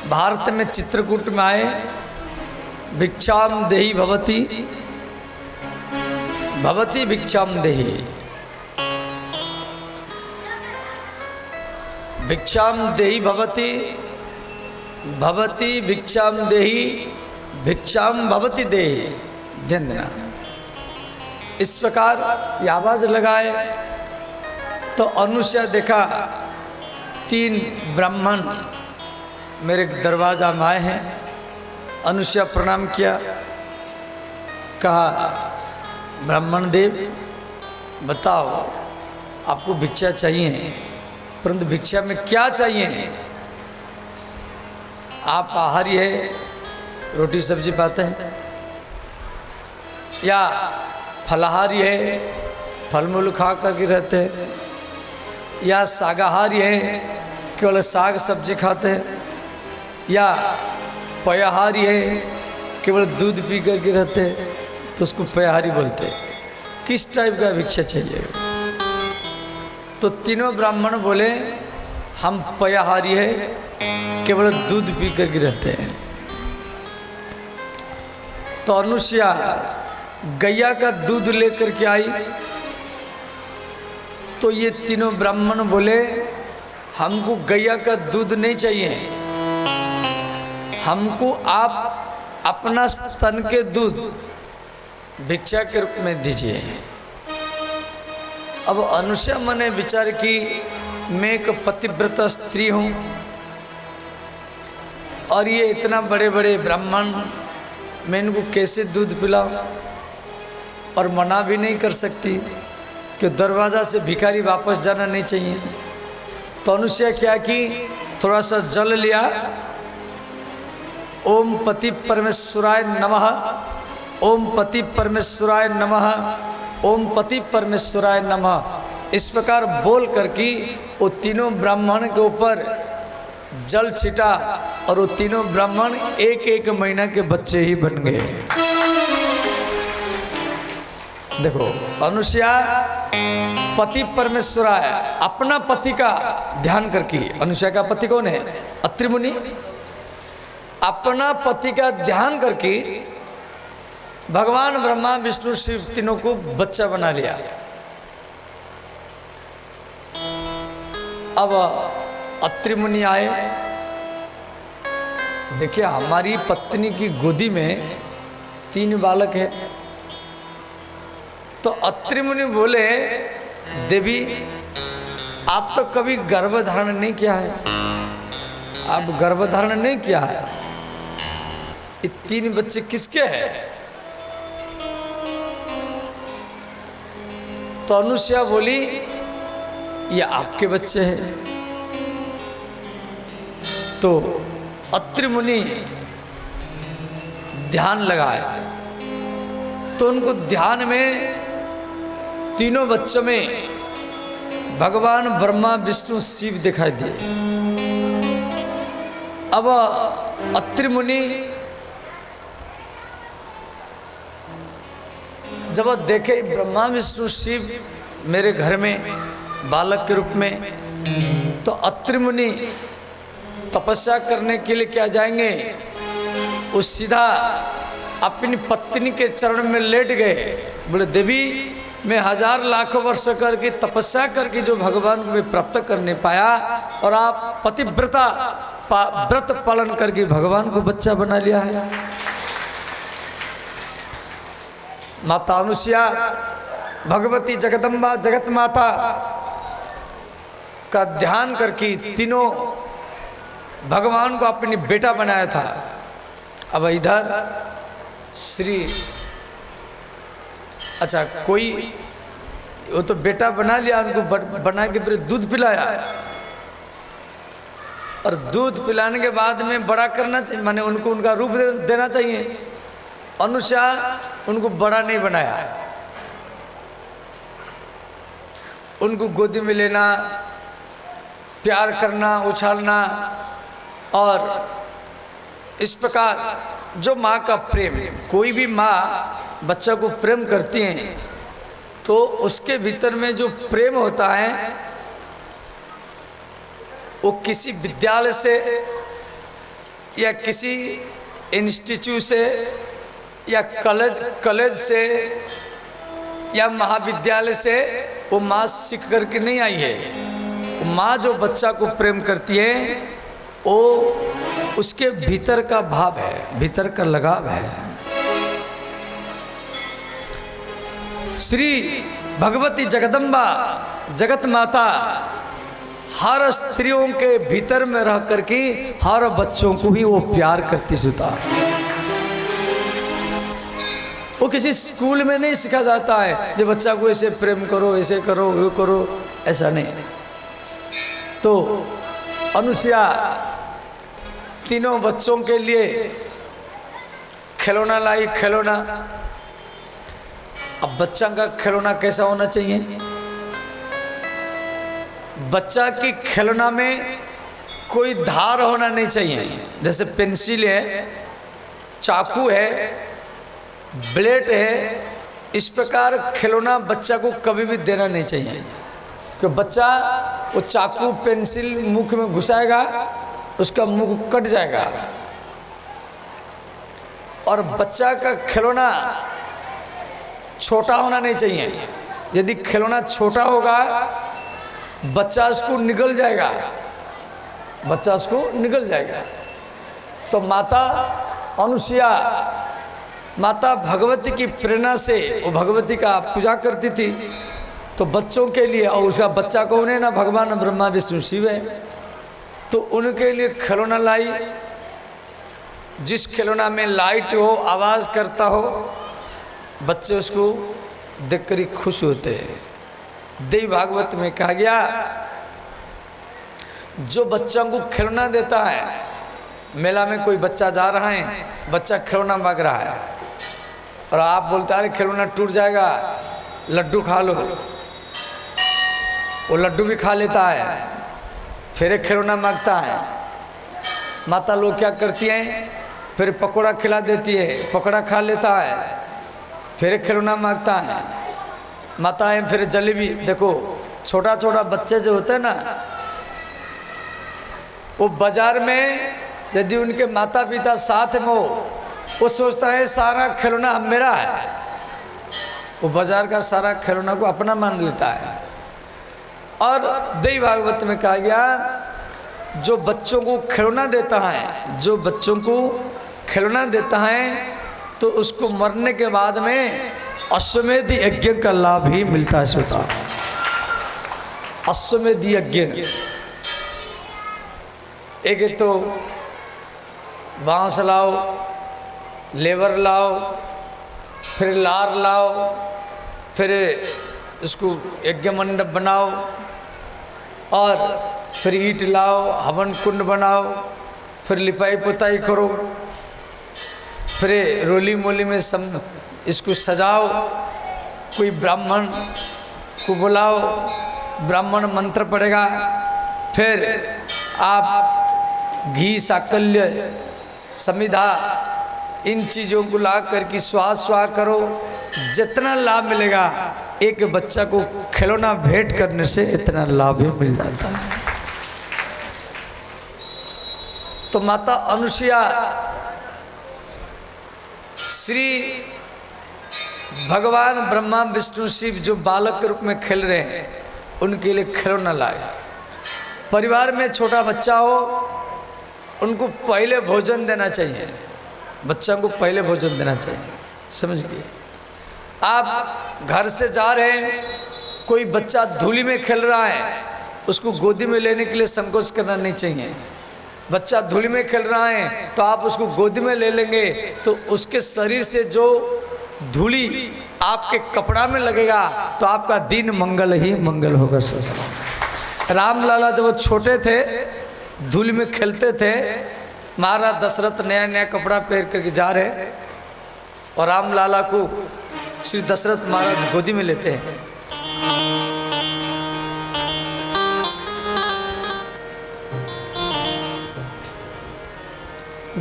भारत में चित्रकूट में आए। भिक्षाम देहि भवती, भवती भिक्षाम देहि। भिक्षाम देहि भवती, भवती भिक्षाम देहि, भिक्षाम भवती देहि। ध्यान देना, इस प्रकार ये आवाज लगाए तो अनुसुया देखा 3 ब्राह्मण मेरे दरवाजा में आए हैं। अनुसुया प्रणाम किया, कहा, ब्राह्मण देव बताओ आपको भिक्षा चाहिए, परंतु भिक्षा में क्या चाहिए? आप आहारी है, रोटी सब्जी पाते हैं, या फलाहारी है, फल मूल खा करके रहते हैं, या शाकाहारी है, केवल साग सब्जी खाते हैं, या पयाहारी है, केवल दूध पी करके रहते हैं, तो उसको पयाहारी बोलते हैं। किस टाइप का भिक्षा चाहिए? तो तीनों ब्राह्मण बोले, हम पयाहारी है, केवल दूध पी करके रहते हैं। तो अनुसुया गैया का दूध लेकर के आई। तो ये तीनों ब्राह्मण बोले, हमको गैया का दूध नहीं चाहिए, हमको आप अपना स्तन के दूध भिक्षा के रूप में दीजिए। अब अनुसुया मने विचार की, मैं एक पतिव्रता स्त्री हूँ और ये इतना बड़े बड़े ब्राह्मण, मैं इनको कैसे दूध पिलाऊं? और मना भी नहीं कर सकती कि दरवाज़ा से भिखारी वापस जाना नहीं चाहिए। तो अनुसुया क्या की, थोड़ा सा जल लिया, ओम पति परमेश्वराय नमः, ओम पति परमेश्वराय नमः, ओम पति परमेश्वराय नमः, इस प्रकार बोल करके वो तीनों ब्राह्मण के ऊपर जल छिटा और वो तीनों ब्राह्मण 1-1 महीना के बच्चे ही बन गए। देखो, अनुसुया पति परमेश्वराय, अपना पति का ध्यान करके। अनुसुया का पति कौन है? अत्रि मुनि। अपना पति का ध्यान करके भगवान ब्रह्मा, विष्णु, शिव तीनों को बच्चा बना लिया। अब अत्रि मुनि आए, देखिए हमारी पत्नी की गोदी में 3 बालक है। तो अत्रि मुनि बोले, देवी आप तो कभी गर्भ धारण नहीं किया है, आप गर्भ धारण नहीं किया है, ये 3 बच्चे किसके हैं? तो अनुसुईया बोली ये आपके बच्चे हैं। तो अत्रि मुनि ध्यान लगाए तो उनको ध्यान में तीनों बच्चों में भगवान ब्रह्मा विष्णु शिव दिखाई दिए। अब अत्रि मुनि जब देखे ब्रह्मा विष्णु शिव मेरे घर में बालक के रूप में, तो अत्रि मुनि तपस्या करने के लिए क्या जाएंगे, वो सीधा अपनी पत्नी के चरण में लेट गए। बोले देवी मैं 1000 लाखों वर्ष करके तपस्या करके जो भगवान को मैं प्राप्त करने पाया, और आप पतिव्रता व्रत पालन करके भगवान को बच्चा बना लिया है। माता अनुसुईया भगवती जगदम्बा जगत माता का ध्यान करके तीनों भगवान को अपनी बेटा बनाया था। अब इधर श्री अच्छा कोई वो तो बेटा बना लिया, उनको बना के फिर दूध पिलाया, और दूध पिलाने के बाद में बड़ा करना चाहिए, माने उनको उनका रूप देना चाहिए। अनुसुईया उनको बड़ा नहीं बनाया, उनको गोदी में लेना, प्यार करना, उछालना, और इस प्रकार जो माँ का प्रेम, कोई भी माँ बच्चा को प्रेम करती हैं तो उसके भीतर में जो प्रेम होता है वो किसी विद्यालय से या किसी इंस्टीट्यूट से या कॉलेज से या महाविद्यालय से वो माँ सीख करके नहीं आई है। वो माँ जो बच्चा को प्रेम करती है वो उसके भीतर का भाव है, भीतर का लगाव है। श्री भगवती जगदम्बा जगत माता हर स्त्रियों के भीतर में रह करके हर बच्चों को ही वो प्यार करती सुता। वो किसी स्कूल में नहीं सिखा जाता है जो बच्चा को ऐसे प्रेम करो, ऐसे करो, वो करो, ऐसा नहीं। तो अनुसुईया तीनों बच्चों के लिए खिलौना लाई, खिलौना। अब बच्चा का खिलौना कैसा होना चाहिए? बच्चा की खिलौना में कोई धार होना नहीं चाहिए, जैसे पेंसिल है, चाकू है, ब्लेड है, इस प्रकार खिलौना बच्चा को कभी भी देना नहीं चाहिए। क्योंकि बच्चा वो चाकू पेंसिल मुख में घुसाएगा, उसका मुंह कट जाएगा। और बच्चा का खिलौना छोटा होना नहीं चाहिए। यदि खिलौना छोटा होगा बच्चा उसको निगल जाएगा, बच्चा उसको निगल जाएगा। तो माता अनुसुईया माता भगवती की प्रेरणा से वो भगवती का पूजा करती थी, तो बच्चों के लिए, और उसका बच्चा कौन है ना, भगवान ब्रह्मा विष्णु शिव है, तो उनके लिए खिलौना लाई। जिस खिलौना में लाइट हो, आवाज़ करता हो, बच्चे उसको देखकर ही खुश होते हैं। देवी भागवत में कहा गया जो बच्चों को खिलौना देता है, मेला में कोई बच्चा जा रहा है, बच्चा खिलौना मांग रहा है और आप बोलते अरे खिलौना टूट जाएगा, लड्डू खा लो, वो लड्डू भी खा लेता है, फिर एक खिलौना मांगता है। माता लोग क्या करती हैं, फिर पकौड़ा खिला देती है, पकौड़ा खा लेता है, फिर एक खिलौना मांगता है। माता है फिर जलेबी। देखो छोटा छोटा बच्चे जो होते हैं ना, वो बाजार में यदि उनके माता पिता साथ में हो, वो सोचता है सारा खिलौना मेरा है, वो बाजार का सारा खिलौना को अपना मान लेता है। और देवी भागवत में कहा गया जो बच्चों को खिलौना देता है, जो बच्चों को खिलौना देता है, तो उसको मरने के बाद में अश्वमेध यज्ञ का लाभ ही मिलता है। श्रोता, अश्वमेध यज्ञ एक तो बांस लाओ, लेबर लाओ, फिर लार लाओ, फिर इसको यज्ञ मंडप बनाओ, और फिर ईंट लाओ, हवन कुंड बनाओ, फिर लिपाई पुताई करो, फिर रोली मोली में इसको सजाओ, कोई ब्राह्मण को बुलाओ, ब्राह्मण मंत्र पढ़ेगा, फिर आप घी साकल्य समिधा इन चीज़ों को ला करके स्वाहा करो। जितना लाभ मिलेगा, एक बच्चा को खिलौना भेंट करने से इतना लाभ ही मिल जाता है। तो माता अनुसुईया श्री भगवान ब्रह्मा विष्णु शिव जो बालक के रूप में खेल रहे हैं, उनके लिए खिलौना लाए। परिवार में छोटा बच्चा हो, उनको पहले भोजन देना चाहिए, बच्चा को पहले भोजन देना चाहिए, समझ गए। आप घर से जा रहे हैं, कोई बच्चा धूली में खेल रहा है, उसको गोदी में लेने के लिए संकोच करना नहीं चाहिए। बच्चा धूली में खेल रहा है तो आप उसको गोदी में ले लेंगे तो उसके शरीर से जो धूली आपके कपड़ा में लगेगा तो आपका दिन मंगल ही मंगल होगा। सर राम लाला जब वो छोटे थे, धूली में खेलते थे, महाराज दशरथ नया नया कपड़ा पहन करके जा रहे और राम लाला को श्री दशरथ महाराज गोदी में लेते हैं।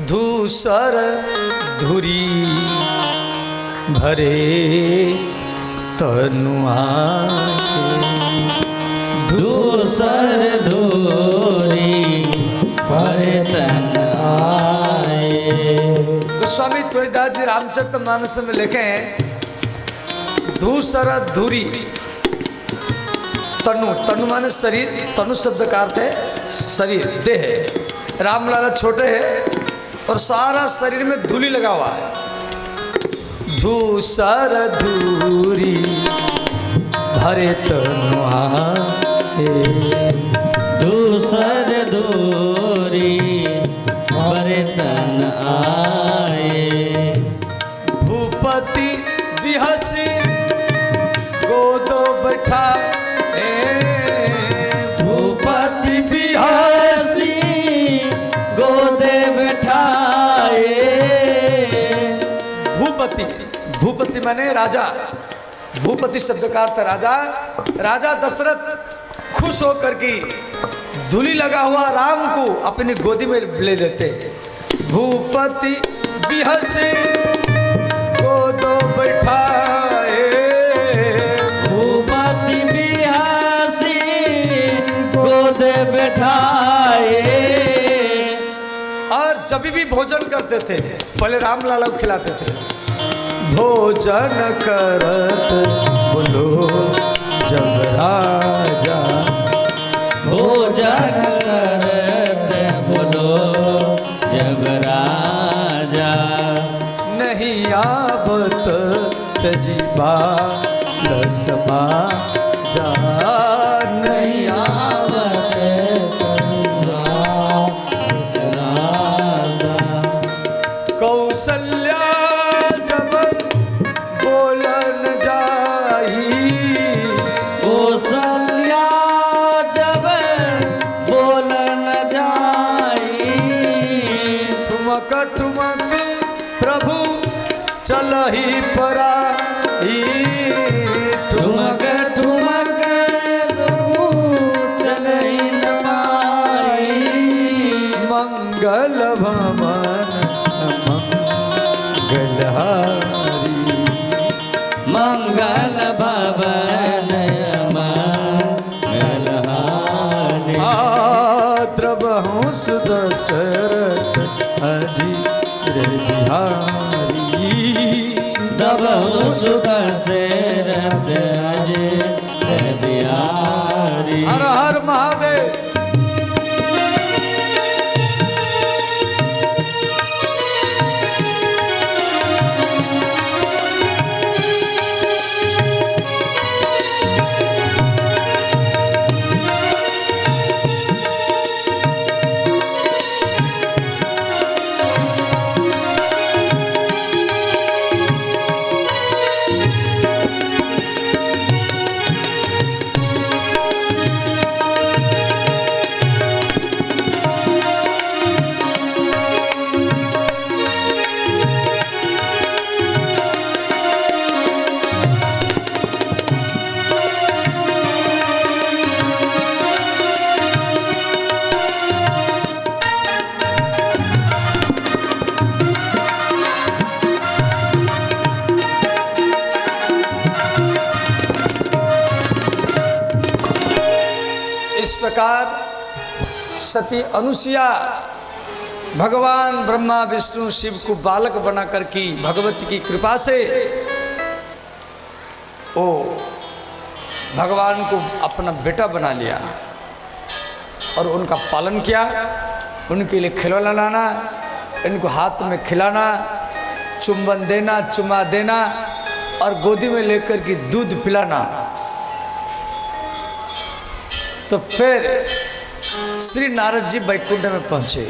धूसर धुरी भरे तनुआ, धूसर धूरी भरे तन आए। गोस्वामी तुलसीदास जी रामचरितमानस में लिखे हैं, धूसर धुरी, तनु, तनु माने शरीर, तनु शब्द का अर्थ है शरीर, देह। रामलाला छोटे हैं और सारा शरीर में धूली लगा हुआ है। धूसर धूरी भरे तनुआ, धूसर धूरी भरे तन आए। भूपति बिहसी गोदो बैठा, भूपति बिहसी गोदे बैठाए। भूपति, भूपति माने राजा, भूपति शब्द का अर्थ राजा। राजा दशरथ खुश होकर के धूली लगा हुआ राम को अपनी गोदी में ले लेते। भूपति बिहसी गोदो बैठाए, भूपति बिहसी गोदे बैठाए। और जब भी भोजन करते थे पहले रामलाला को खिलाते थे। भोजन करत बोलो जब राजा, भोजन करत बोलो जब राजा। नहीं आवत तजीबा लसमा जा, नहीं आवत राजा। कौशल्या जब बोलन जाई, कौशल्या जब बोलन जाई। ठुमक ठुमक प्रभु चलही पराई, ठुमक ठुमक प्रभु चलहि न पाई। मंगल भवन मंगलहारी, मंगल भवन मंगलहारी। द्रवहु सुदशरथ अजी बिहारी, दबहु सुख से रथ अजय बिहारी। हर हर महादेव। प्रकार सती अनुसुईया भगवान ब्रह्मा विष्णु शिव को बालक बनाकर की भगवती की कृपा से वो भगवान को अपना बेटा बना लिया और उनका पालन किया। उनके लिए खिलौना लाना, इनको हाथ में खिलाना, चुंबन देना, चुमा देना और गोदी में लेकर के दूध पिलाना। तो फिर श्री नारद जी वैकुंठ में पहुंचे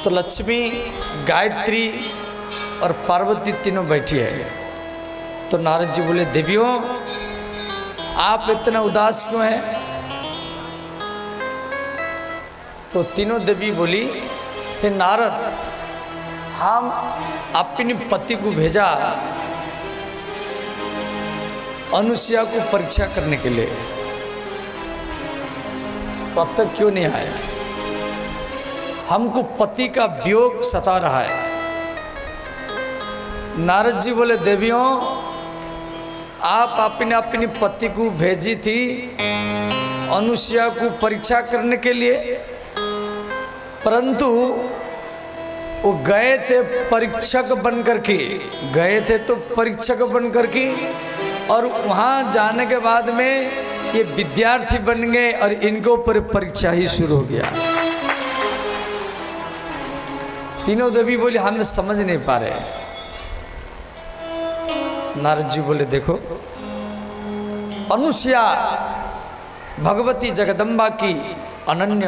तो लक्ष्मी, गायत्री और पार्वती तीनों बैठी है। तो नारद जी बोले, देवियों आप इतना उदास क्यों हैं? तो तीनों देवी बोली, हे नारद, हम अपने पति को भेजा अनुसुईया को परीक्षा करने के लिए, तो अब तक क्यों नहीं आया? हमको पति का वियोग सता रहा है। नारद जी बोले, देवियों आप अपने पति को भेजी थी अनुसुईया को परीक्षा करने के लिए, परंतु वो गए थे परीक्षक बन करके, गए थे तो परीक्षक बन करके, और वहाँ जाने के बाद में ये विद्यार्थी बन गए और इनके ऊपर परीक्षा ही शुरू हो गया। तीनों देवी बोले, हम समझ नहीं पा रहे। नारद जी बोले, देखो अनुसुईया भगवती जगदम्बा की अनन्य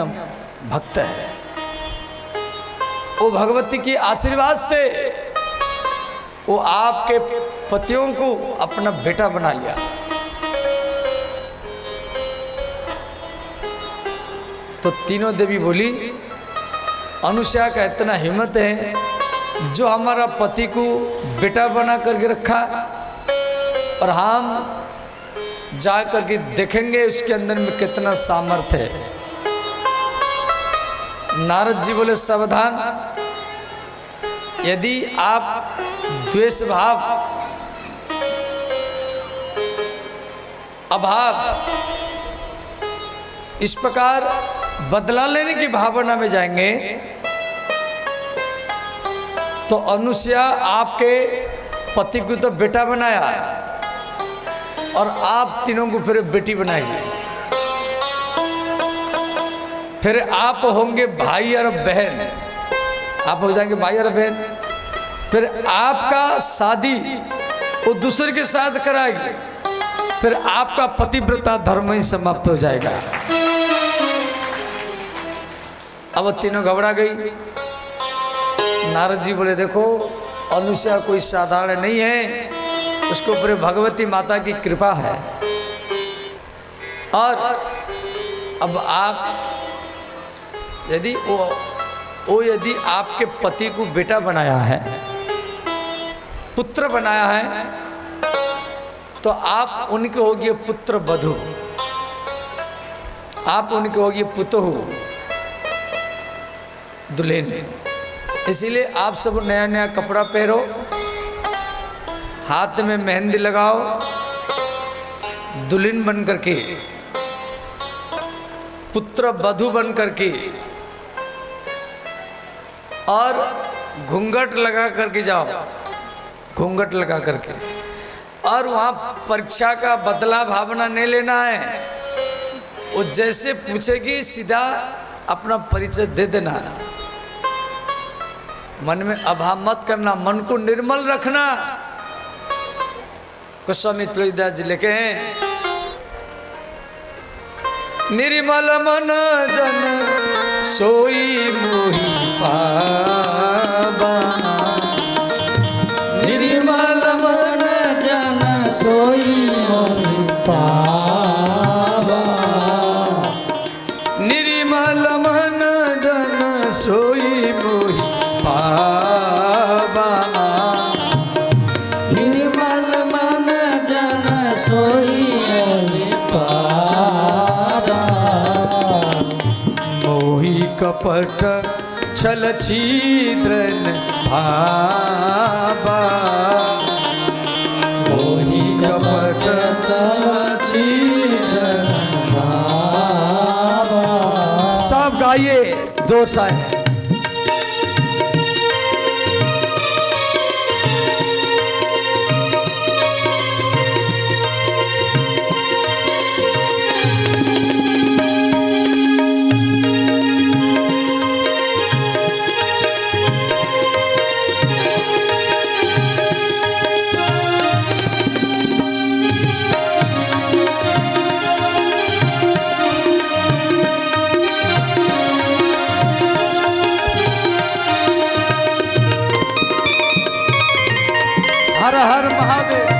भक्त है। वो भगवती की आशीर्वाद से वो आपके पतियों को अपना बेटा बना लिया। तो तीनों देवी बोली, अनुसुईया का इतना हिम्मत है जो हमारा पति को बेटा बना करके रखा, और हम जा करके देखेंगे उसके अंदर में कितना सामर्थ्य है। नारद जी बोले, सावधान, यदि आप द्वेष भाव, अभाव, इस प्रकार बदला लेने की भावना में जाएंगे तो अनुसुईया आपके पति को तो बेटा बनाया और आप तीनों को फिर बेटी बनाएगी। फिर आप होंगे भाई और बहन, आप हो जाएंगे भाई और बहन। फिर आपका शादी वो दूसरे के साथ कराएगी, फिर आपका पतिव्रता धर्म ही समाप्त हो जाएगा। अब वो तीनों घबरा गई। नारद जी बोले, देखो अनुसुईया कोई साधारण नहीं है, उसके ऊपर भगवती माता की कृपा है। और अब आप यदि यदि आपके पति को बेटा बनाया है, पुत्र बनाया है, तो आप उनके होगी पुत्र वधू, आप उनके होगी पुतोहू, दुल्हन। इसीलिए आप सब नया नया कपड़ा पहनो, हाथ में मेहंदी लगाओ, दुल्हन बन करके, पुत्र वधू बन करके, और घूंघट लगा करके जाओ, घूंघट लगा करके। और वहाँ परीक्षा का बदला भावना नहीं लेना है। वो जैसे पूछेगी सीधा अपना परिचय दे देना, मन में अभाव मत करना, मन को निर्मल रखना। गोस्वामी तुलसीदास जी लिखे हैं, निर्मल मन जन सोई मोहि पावा, निर्मल मन जन सोई मोहि पावा, निर्मल मन जन सोई मोहि पावा, निर्मल मन जन सोई मोहि पावा, मोहि कपट छल छिद्रन भावा, मोहि कपट छल छिद्रन भावा, साहब गाइए जोर से। हर हर महादेव।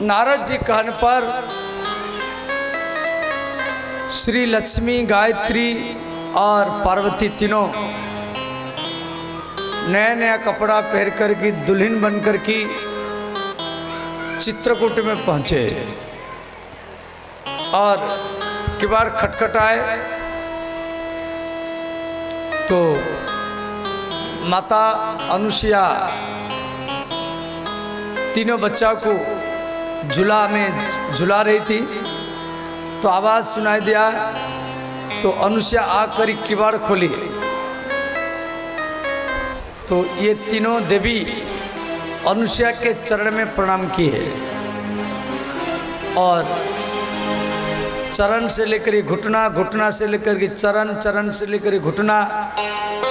नारद जी कहने पर श्री लक्ष्मी, गायत्री और पार्वती तीनों नया नया कपड़ा पहन कर की दुल्हन बनकर की चित्रकूट में पहुंचे और किवाड़ खटखटाए तो माता अनुसुईया तीनों बच्चा को झूला में झुला रही थी। तो आवाज़ सुनाई दिया तो अनुसुईया आकर किवाड़ खोली तो ये तीनों देवी अनुसुईया के चरण में प्रणाम किए और चरण से लेकर घुटना, घुटना से लेकर के चरण, चरण से लेकर घुटना,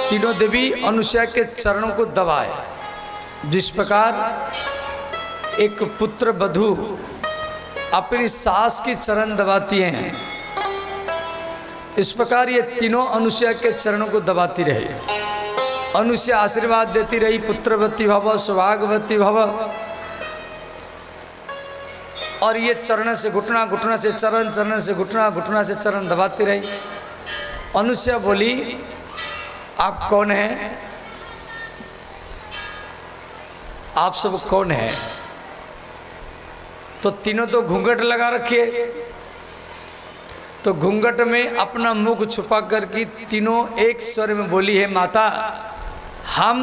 तीनों देवी अनुसुईया के चरणों को दबाए। जिस प्रकार एक पुत्र वधू अपनी सास की चरण दबाती हैं, इस प्रकार ये तीनों अनुसुईया के चरणों को दबाती रही। अनुसुईया आशीर्वाद देती रही, पुत्रवती भव, सौभाग्यवती भव। और ये चरण से घुटना, घुटना से चरण, चरण से घुटना, घुटना से चरण दबाती रही। अनुसुईया बोली, आप कौन हैं? आप सब कौन हैं? तो तीनों तो घूंघट लगा रखिए। तो घूंघट में अपना मुख छुपा करके तीनों एक स्वर में बोली है, माता हम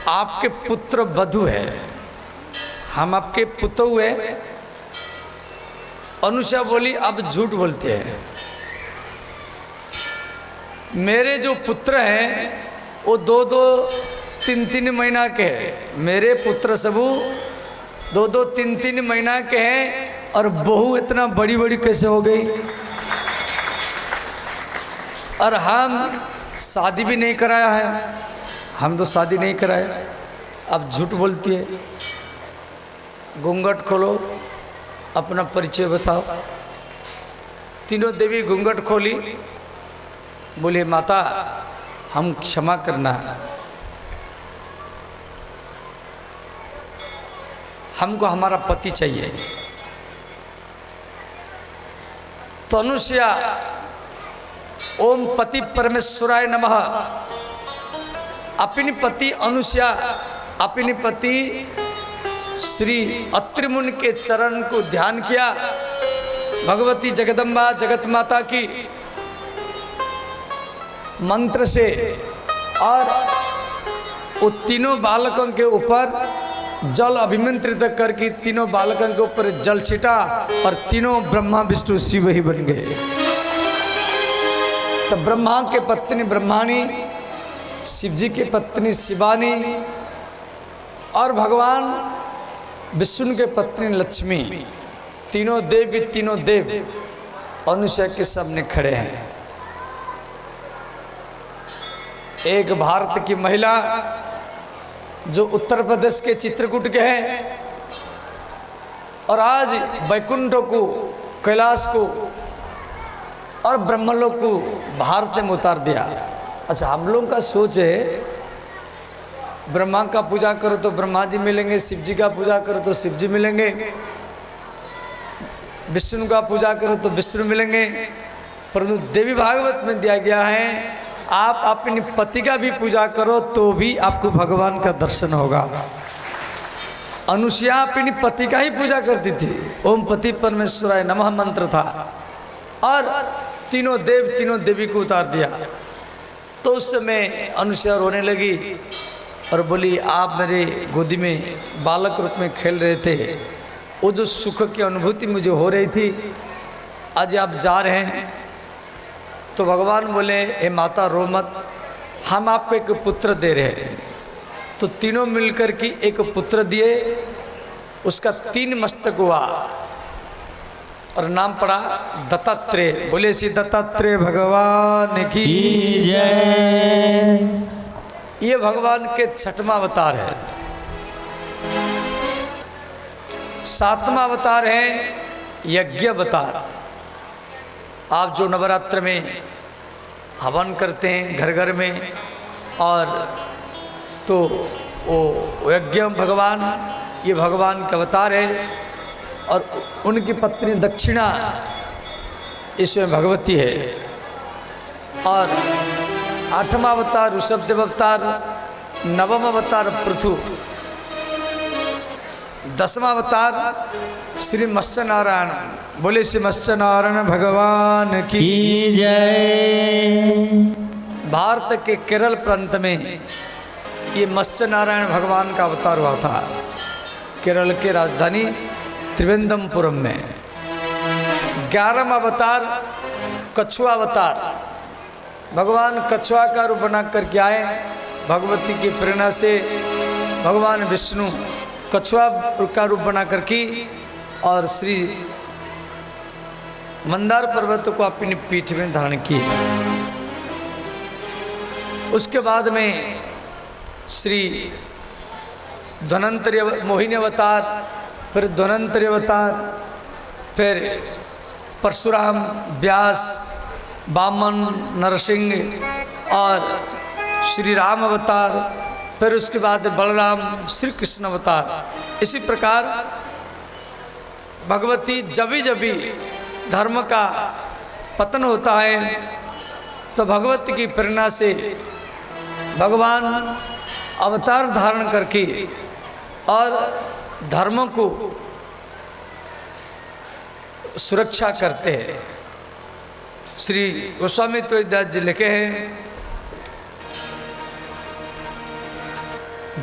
आपके पुत्र वधू है, हम आपके पुत्र है। अनुसुईया बोली, अब झूठ बोलते हैं, मेरे जो पुत्र हैं वो 2-2, 3-3 महीना के हैं। मेरे पुत्र सबू 2-2, 3-3 महीना के हैं और बहू इतना बड़ी बड़ी कैसे हो गई? और हम शादी भी नहीं कराया है, हम तो शादी नहीं कराए, अब झूठ बोलती है। घूंघट खोलो, अपना परिचय बताओ। तीनों देवी घूंघट खोली, बोले माता हम क्षमा करना, हमको हमारा पति चाहिए। तो अनुसुईया ओम पति परमेश्वराय नमः, अपनी पति अनुसुईया अपनी पति श्री अत्रि मुनि के चरण को ध्यान किया। भगवती जगदम्बा जगत माता की मंत्र से और वो तीनों बालकों के ऊपर जल अभिमंत्रित करके तीनों बालकों के ऊपर जल छिटा और तीनों ब्रह्मा विष्णु शिव ही बन गए। तो ब्रह्मा के पत्नी ब्रह्माणी, शिव जी की पत्नी शिवानी और भगवान विष्णु के पत्नी लक्ष्मी, तीनों देव अनुसुईया के सामने खड़े हैं। एक भारत की महिला जो उत्तर प्रदेश के चित्रकूट के हैं और आज वैकुंठ को, कैलाश को और ब्रह्मलोक को भारत में उतार दिया। अच्छा, हम लोगों का सोच है ब्रह्मा का पूजा करो तो ब्रह्मा जी मिलेंगे, शिव जी का पूजा करो तो शिव जी मिलेंगे, विष्णु का पूजा करो तो विष्णु मिलेंगे। परंतु देवी भागवत में दिया गया है आप अपने पति का भी पूजा करो तो भी आपको भगवान का दर्शन होगा। अनुसुईया अपनी पति का ही पूजा करती थी। ओम पति परमेश्वराय नमः मंत्र था और तीनों देव तीनों देवी को उतार दिया। तो उस समय अनुसुईया रोने लगी और बोली आप मेरे गोदी में बालक रूप में खेल रहे थे, वो जो सुख की अनुभूति मुझे हो रही थी आज आप जा रहे हैं। तो भगवान बोले हे माता रो मत, हम आपको एक पुत्र दे रहे हैं। तो तीनों मिलकर के एक पुत्र दिए, उसका 3 मस्तक हुआ और नाम पड़ा दत्तात्रेय। बोले श्री दत्तात्रेय भगवान की जय। ये भगवान के 6वां अवतार है। 7वां अवतार है यज्ञ अवतार। आप जो नवरात्र में हवन करते हैं घर घर में, और तो वो यज्ञ भगवान ये भगवान का अवतार है। और उनकी पत्नी दक्षिणा इसमें भगवती है। और 8वां अवतार ऋषभदेव अवतार, 9वां अवतार पृथु, 10वां अवतार श्री मत्स्य नारायण। बोले श्री मत्स्य नारायण भगवान की जय। भारत के केरल प्रांत में ये मत्स्य नारायण भगवान का अवतार हुआ था। केरल के राजधानी त्रिवेंद्रमपुरम में। 11वां अवतार कछुआ अवतार। भगवान कछुआ का रूप बना करके आए। भगवती की प्रेरणा से भगवान विष्णु कछुआ का रूप बना करके और श्री मंदार पर्वत को अपनी पीठ में धारण किए। उसके बाद में श्री धन्वंतरी मोहिनी अवतार, फिर धन्वंतरी अवतार, फिर परशुराम, व्यास, वामन, नरसिंह और श्री राम अवतार, फिर उसके बाद बलराम, श्री कृष्ण अवतार। इसी प्रकार भगवती जब भी धर्म का पतन होता है तो भगवती की प्रेरणा से भगवान अवतार धारण करके और धर्म को सुरक्षा करते हैं। श्री गोस्वामी तुलसीदास जी लिखे हैं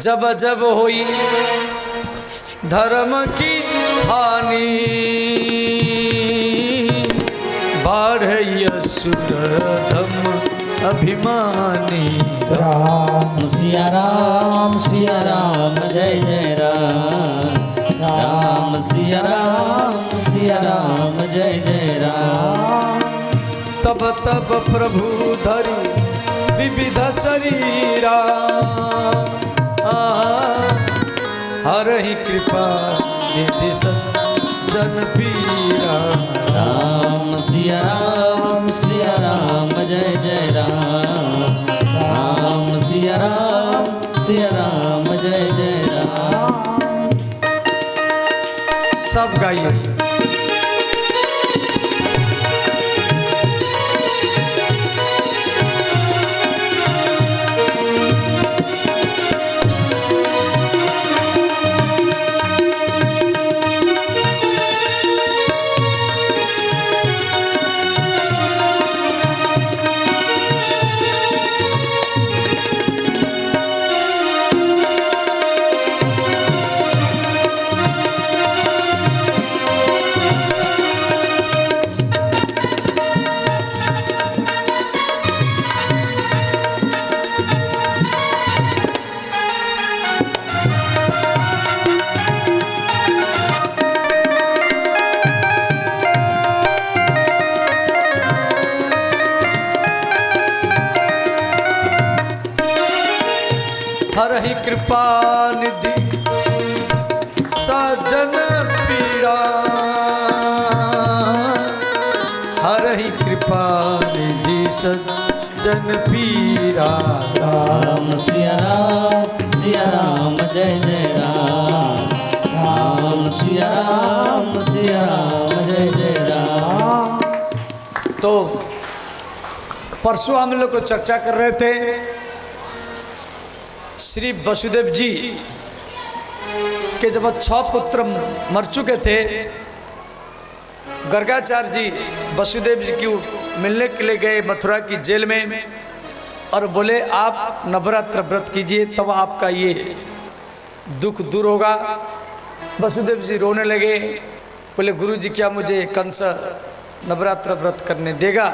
जब जब होई धर्म की हानि बाढ़ असुर धम अभिमानी। राम सिया राम जय जय राम। राम सिया राम जय जय राम। तब तब प्रभु धरि विविध शरीरा हरहि कृपा निधि जन पीरा। राम सिया राम जय जय राम। राम सिया राम जय जय राम। सब गाइए। हरहि कृपा निधि सजन पीड़ा। हरहि कृपा निधि सजन पीड़ा। राम सिया परसों हम लोग को चर्चा कर रहे थे श्री वसुदेव जी के जब 6 पुत्र मर चुके थे, गर्गाचार्य जी वसुदेव जी की मिलने के लिए गए मथुरा की जेल में और बोले आप नवरात्र व्रत कीजिए तब आपका ये दुख दूर होगा। वसुदेव जी रोने लगे, बोले गुरु जी क्या मुझे कंस नवरात्र व्रत करने देगा?